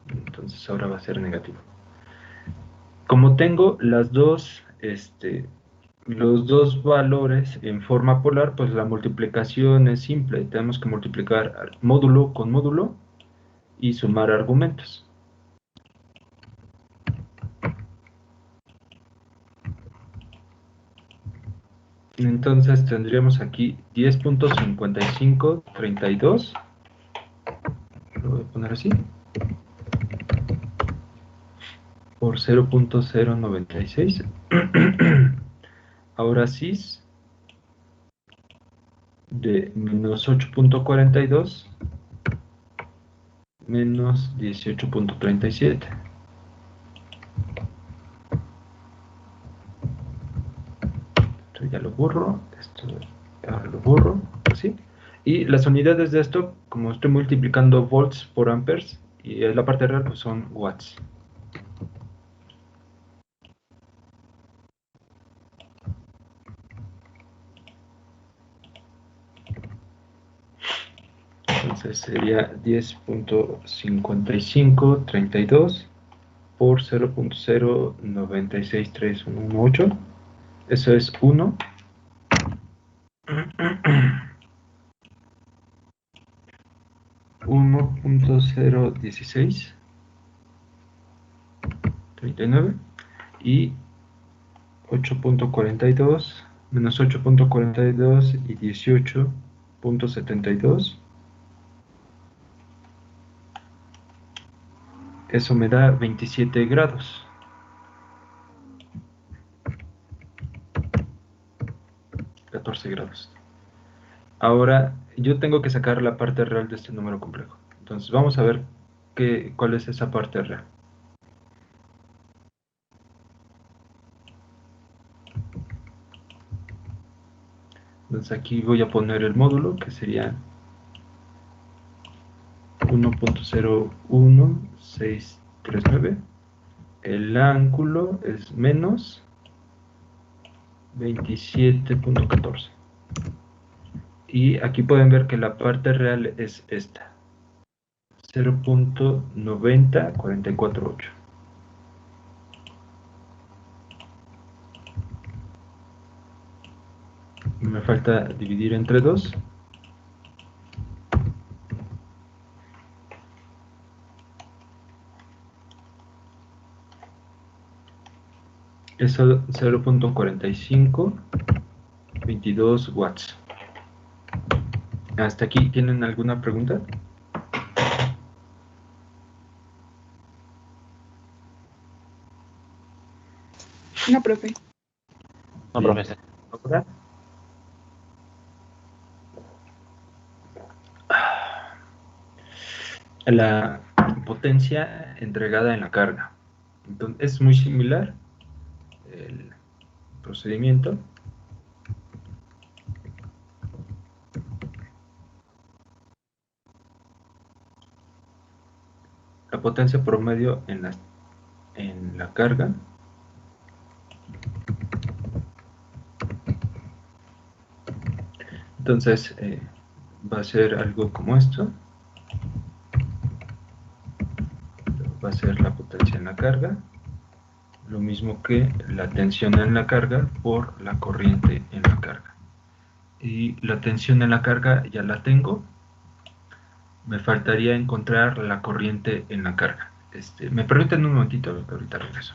Entonces ahora va a ser negativo. Como tengo los dos valores en forma polar, pues la multiplicación es simple. Tenemos que multiplicar módulo con módulo y sumar argumentos. Entonces tendríamos aquí 10.5532. Lo voy a poner así. Por 0.096. Ahora cis de menos 8.42 menos 18.37. Esto ya lo borro, esto ahora lo borro, así. Y las unidades de esto, como estoy multiplicando volts por amperes, y la parte real pues son watts. Entonces sería 10.5532 por 0.0963118. Eso es 1. 1.016 39 y 8.42 menos 8.42 y 18.72. Eso me da 27 grados. $14. Ahora yo tengo que sacar la parte real de este número complejo. Entonces vamos a ver cuál es esa parte real. Entonces aquí voy a poner el módulo, que sería 1.01639. El ángulo es menos 27.14. Y aquí pueden ver que la parte real es esta, 0.90448. Me falta dividir entre 2. Es 0.4522 watts. ¿Hasta aquí tienen alguna pregunta? No, profe. No, Bien. profesor. Ahora, la potencia entregada en la carga. Entonces, es muy similar el procedimiento. La potencia promedio en la carga entonces va a ser algo como esto. Va a ser la potencia en la carga, lo mismo que la tensión en la carga por la corriente en la carga. Y la tensión en la carga ya la tengo. Me faltaría encontrar la corriente en la carga. ¿Me permiten un momentito? Ahorita regreso.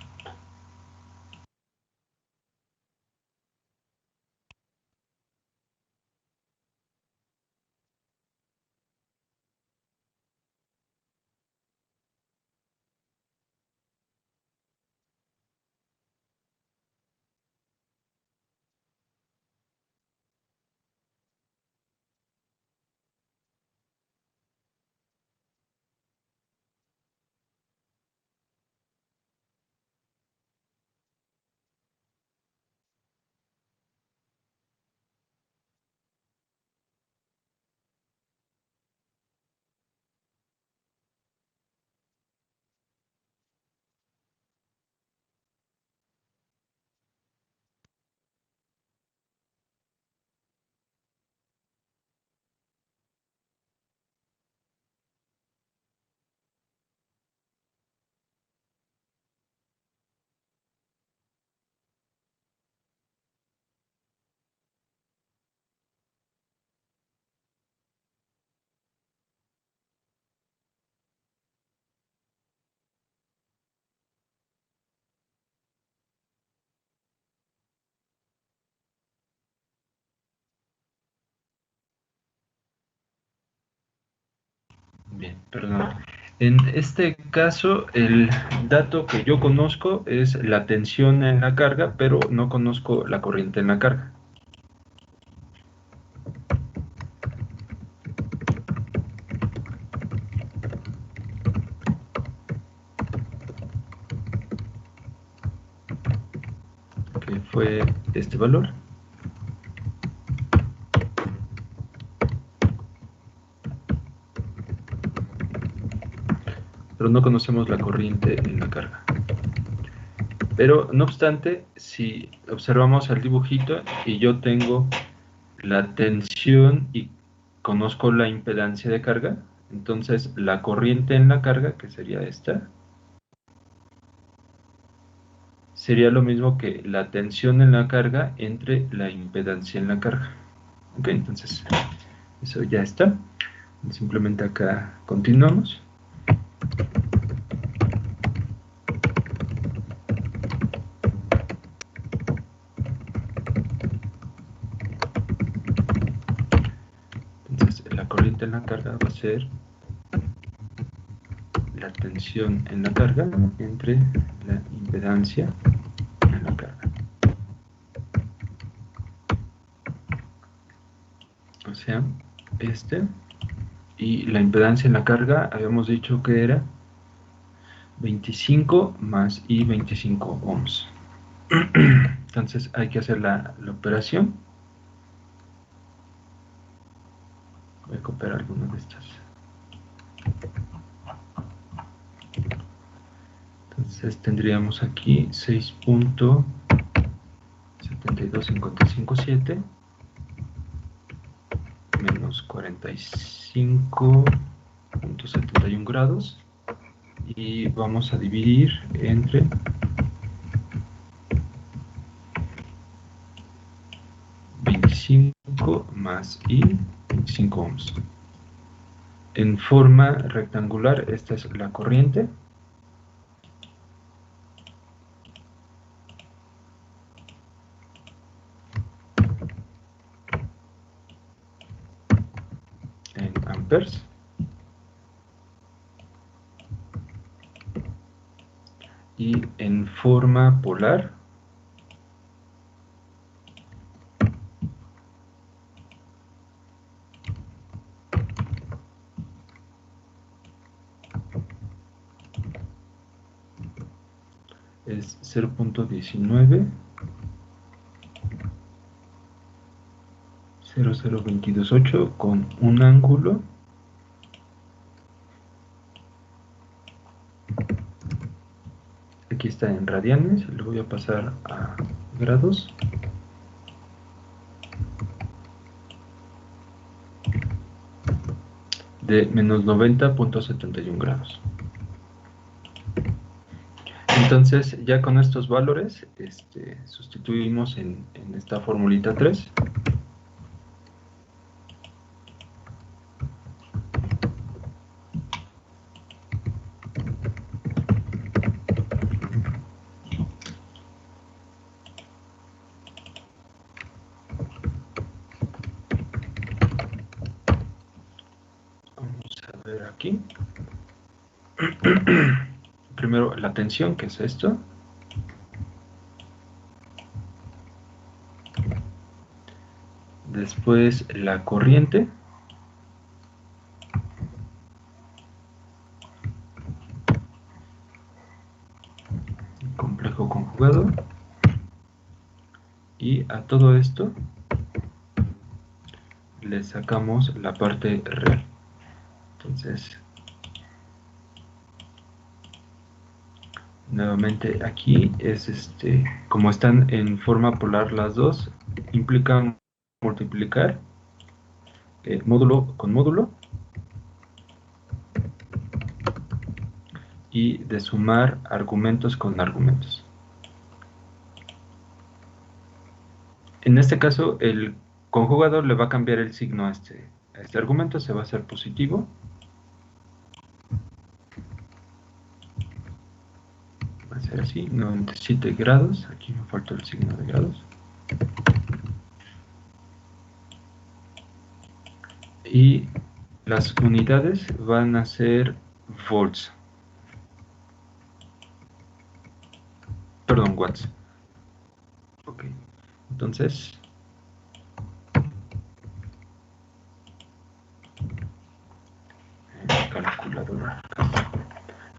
Bien, perdón. En este caso, el dato que yo conozco es la tensión en la carga, pero no conozco la corriente en la carga. Que fue este valor. Pero no conocemos la corriente en la carga. Pero no obstante, si observamos el dibujito y yo tengo la tensión y conozco la impedancia de carga, entonces la corriente en la carga, que sería esta, sería lo mismo que la tensión en la carga entre la impedancia en la carga. Ok, entonces eso ya está. Simplemente acá continuamos. Entonces la corriente en la carga va a ser la tensión en la carga entre la impedancia en la carga. O sea, y la impedancia en la carga habíamos dicho que era 25 más I 25 ohms. Entonces hay que hacer la operación. Voy a copiar alguna de estas. Entonces tendríamos aquí 6.72557 menos 45.71 grados, y vamos a dividir entre 25 más I, 25 ohms. En forma rectangular, esta es la corriente. En amperes. Y en forma polar, es 0.19 00228 con un ángulo aquí está en radianes, lo voy a pasar a grados, de menos 90.71 grados. Entonces, ya con estos valores, sustituimos en esta formulita 3. Vamos a ver aquí. Primero la tensión, que es esto. Después la corriente. Complejo conjugado. Y a todo esto le sacamos la parte real. Entonces, nuevamente aquí es como están en forma polar las dos, implican multiplicar módulo con módulo y de sumar argumentos con argumentos. En este caso, el conjugador le va a cambiar el signo a este argumento, se va a hacer positivo. Va a ser así, 97 grados, aquí me falta el signo de grados. Y las unidades van a ser volts. Perdón, watts. Ok, entonces calculadora.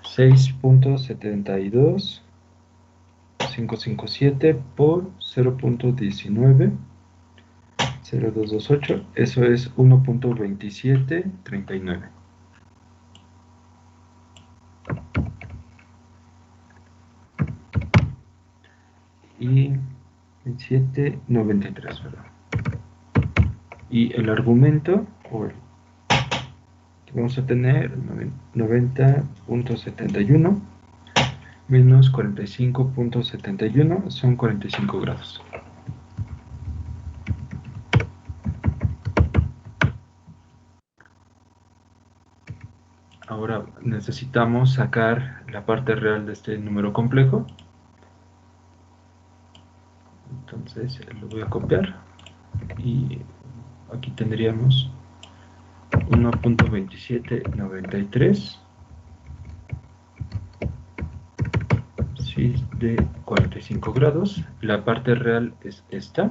6.72557 por 0.19 0228, eso es 1.2739. Y 2793, ¿verdad? Y el argumento, vamos a tener 90.71 menos 45.71, son 45 grados. Ahora necesitamos sacar la parte real de este número complejo. Entonces lo voy a copiar y aquí tendríamos 1.2793 de 45 grados. La parte real es esta.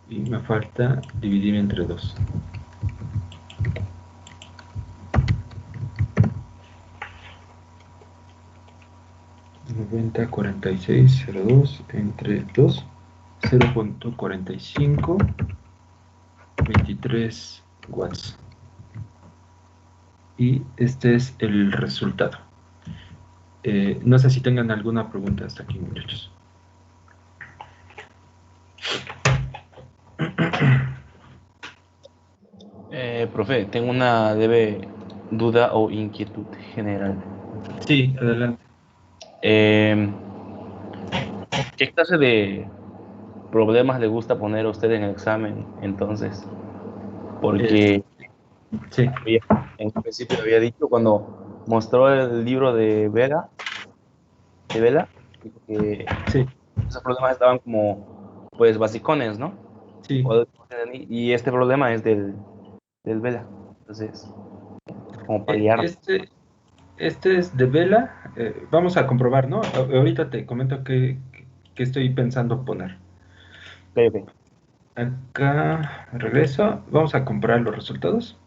Y me falta dividir entre 2. ...90.46.02 entre 2 0.45, 23 watts. Y este es el resultado. No sé si tengan alguna pregunta hasta aquí, muchachos. Profe, tengo una leve duda o inquietud general. Sí, adelante. ¿Qué clase de problemas le gusta poner a usted en el examen, entonces? Porque Sí, en principio había dicho cuando mostró el libro de Vela, dijo que sí, esos problemas estaban como, pues, basicones, ¿no? sí. Y este problema es del Vela. Entonces, como paliar. Este es de Vela. Vamos a comprobar, ¿no? Ahorita te comento qué estoy pensando poner. Ok. Acá regreso. Vamos a comparar los resultados.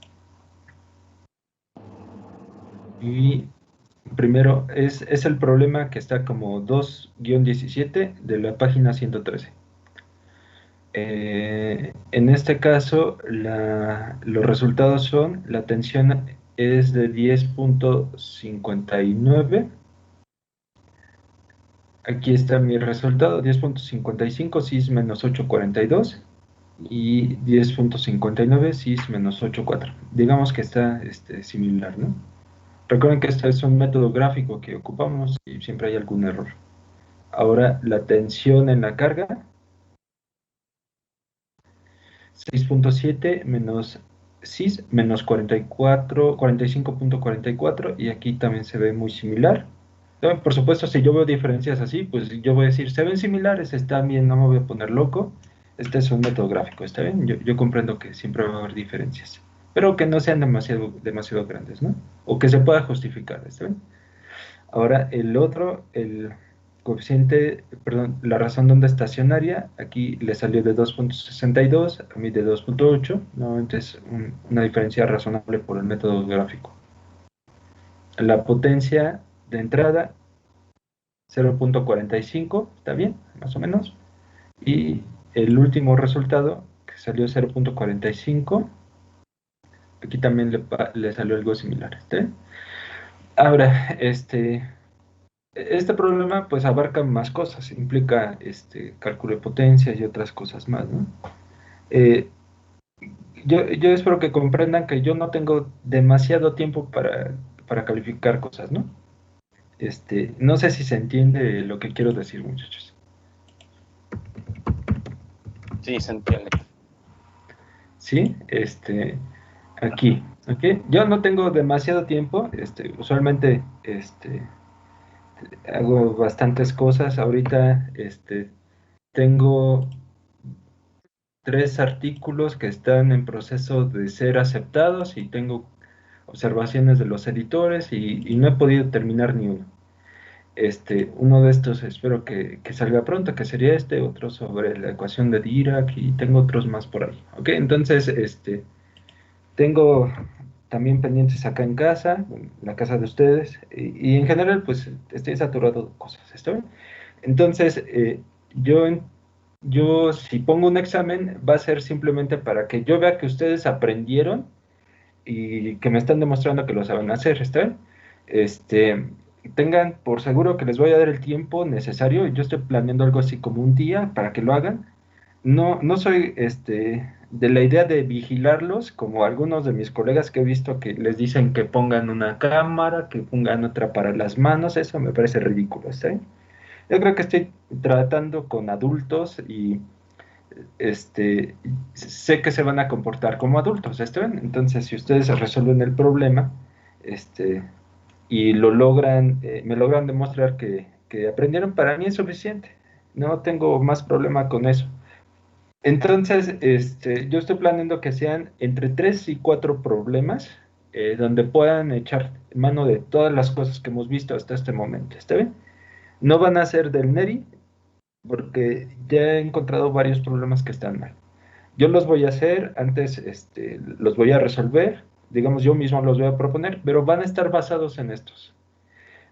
Y primero es el problema que está como 2-17 de la página 113. En este caso, los resultados son, la tensión es de 10.59. Aquí está mi resultado, 10.55, cis menos 8.42 y 10.59, cis menos 8.4. Digamos que está similar, ¿no? Recuerden que este es un método gráfico que ocupamos y siempre hay algún error. Ahora, la tensión en la carga, 6.7 menos cis menos 45.44 y aquí también se ve muy similar. Por supuesto, si yo veo diferencias así, pues yo voy a decir, se ven similares, está bien, no me voy a poner loco. Este es un método gráfico, ¿está bien? Yo comprendo que siempre va a haber diferencias, pero que no sean demasiado grandes, ¿no? O que se pueda justificar, ¿está bien? Ahora, el coeficiente, perdón, la razón de onda estacionaria, aquí le salió de 2.62, a mí de 2.8, nuevamente es una diferencia razonable por el método gráfico. La potencia de entrada, 0.45, está bien, más o menos. Y el último resultado, que salió 0.45, aquí también le salió algo similar, ¿está bien? Ahora, este problema pues abarca más cosas, implica cálculo de potencias y otras cosas más, ¿no? Eh, yo espero que comprendan que yo no tengo demasiado tiempo para calificar cosas, ¿no? No sé si se entiende lo que quiero decir, muchachos. Sí, se entiende. ¿Sí? Aquí, ¿ok? Yo no tengo demasiado tiempo, usualmente, hago bastantes cosas. Ahorita, tengo 3 artículos que están en proceso de ser aceptados y tengo observaciones de los editores y no he podido terminar ni uno. Uno de estos espero que salga pronto, que sería otro sobre la ecuación de Dirac y tengo otros más por ahí. ¿Ok? Entonces, tengo también pendientes acá en casa, en la casa de ustedes, y en general, pues estoy saturado de cosas, ¿está bien? Entonces, yo si pongo un examen, va a ser simplemente para que yo vea que ustedes aprendieron y que me están demostrando que lo saben hacer, ¿está bien? Tengan por seguro que les voy a dar el tiempo necesario. Yo estoy planeando algo así como un día para que lo hagan. No soy de la idea de vigilarlos, como algunos de mis colegas que he visto que les dicen que pongan una cámara, que pongan otra para las manos. Eso me parece ridículo, ¿está bien? Yo creo que estoy tratando con adultos y sé que se van a comportar como adultos, ¿está bien? Entonces, si ustedes resuelven el problema y lo logran, me logran demostrar que aprendieron, para mí es suficiente. No tengo más problema con eso. Entonces, yo estoy planeando que sean entre 3 y 4 problemas donde puedan echar mano de todas las cosas que hemos visto hasta este momento, ¿está bien? No van a ser del NERI, porque ya he encontrado varios problemas que están mal. Yo los voy a hacer, antes los voy a resolver, digamos yo mismo los voy a proponer, pero van a estar basados en estos.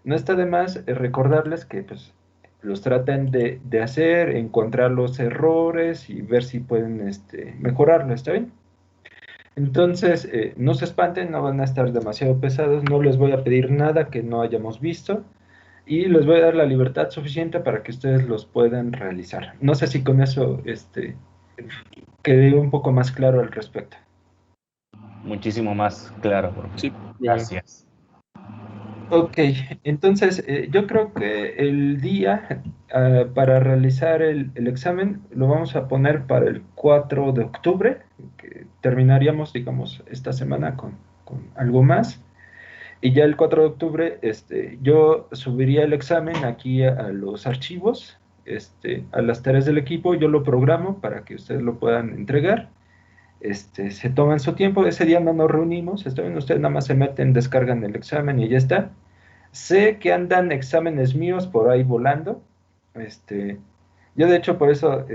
No está de más recordarles que pues, los traten de hacer, encontrar los errores y ver si pueden mejorarlo, ¿está bien? Entonces, no se espanten, no van a estar demasiado pesados, no les voy a pedir nada que no hayamos visto y les voy a dar la libertad suficiente para que ustedes los puedan realizar. No sé si con eso quede un poco más claro al respecto. Muchísimo más claro, profe. Sí, Gracias. Ok, entonces yo creo que el día para realizar el examen lo vamos a poner para el 4 de octubre, que terminaríamos, digamos, esta semana con algo más. Y ya el 4 de octubre yo subiría el examen aquí a los archivos, a las tareas del equipo, yo lo programo para que ustedes lo puedan entregar. Se toman su tiempo, ese día no nos reunimos, ustedes nada más se meten, descargan el examen y ya está. Sé que andan exámenes míos por ahí volando. Yo de hecho por eso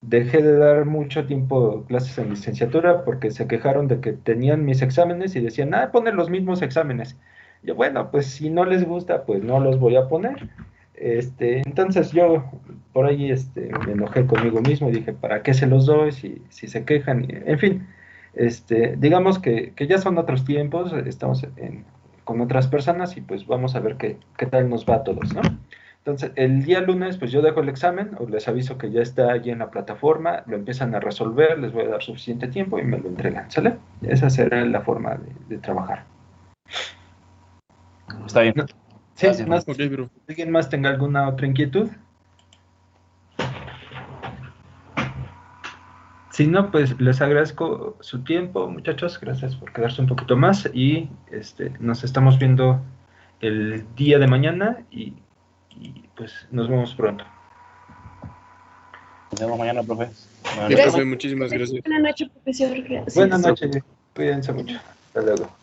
dejé de dar mucho tiempo clases en licenciatura porque se quejaron de que tenían mis exámenes y decían, ponen los mismos exámenes. Yo, bueno, pues si no les gusta, pues no los voy a poner. Entonces yo por ahí me enojé conmigo mismo y dije, ¿para qué se los doy si se quejan? En fin, digamos que ya son otros tiempos, estamos con otras personas y pues vamos a ver qué tal nos va a todos, ¿no? Entonces, el día lunes, pues yo dejo el examen, o les aviso que ya está allí en la plataforma, lo empiezan a resolver, les voy a dar suficiente tiempo y me lo entregan, ¿sale? Esa será la forma de trabajar. Está bien. No, sí, Gracias, no, Ok, bro. ¿alguien más tenga alguna otra inquietud? Si no, pues les agradezco su tiempo, muchachos, gracias por quedarse un poquito más y nos estamos viendo el día de mañana y pues nos vemos pronto. Nos vemos mañana, profe. Buenas Sí, noches. profe, muchísimas gracias. Buenas noches, profesor. Gracias. Buenas noches, cuídense mucho. Hasta luego.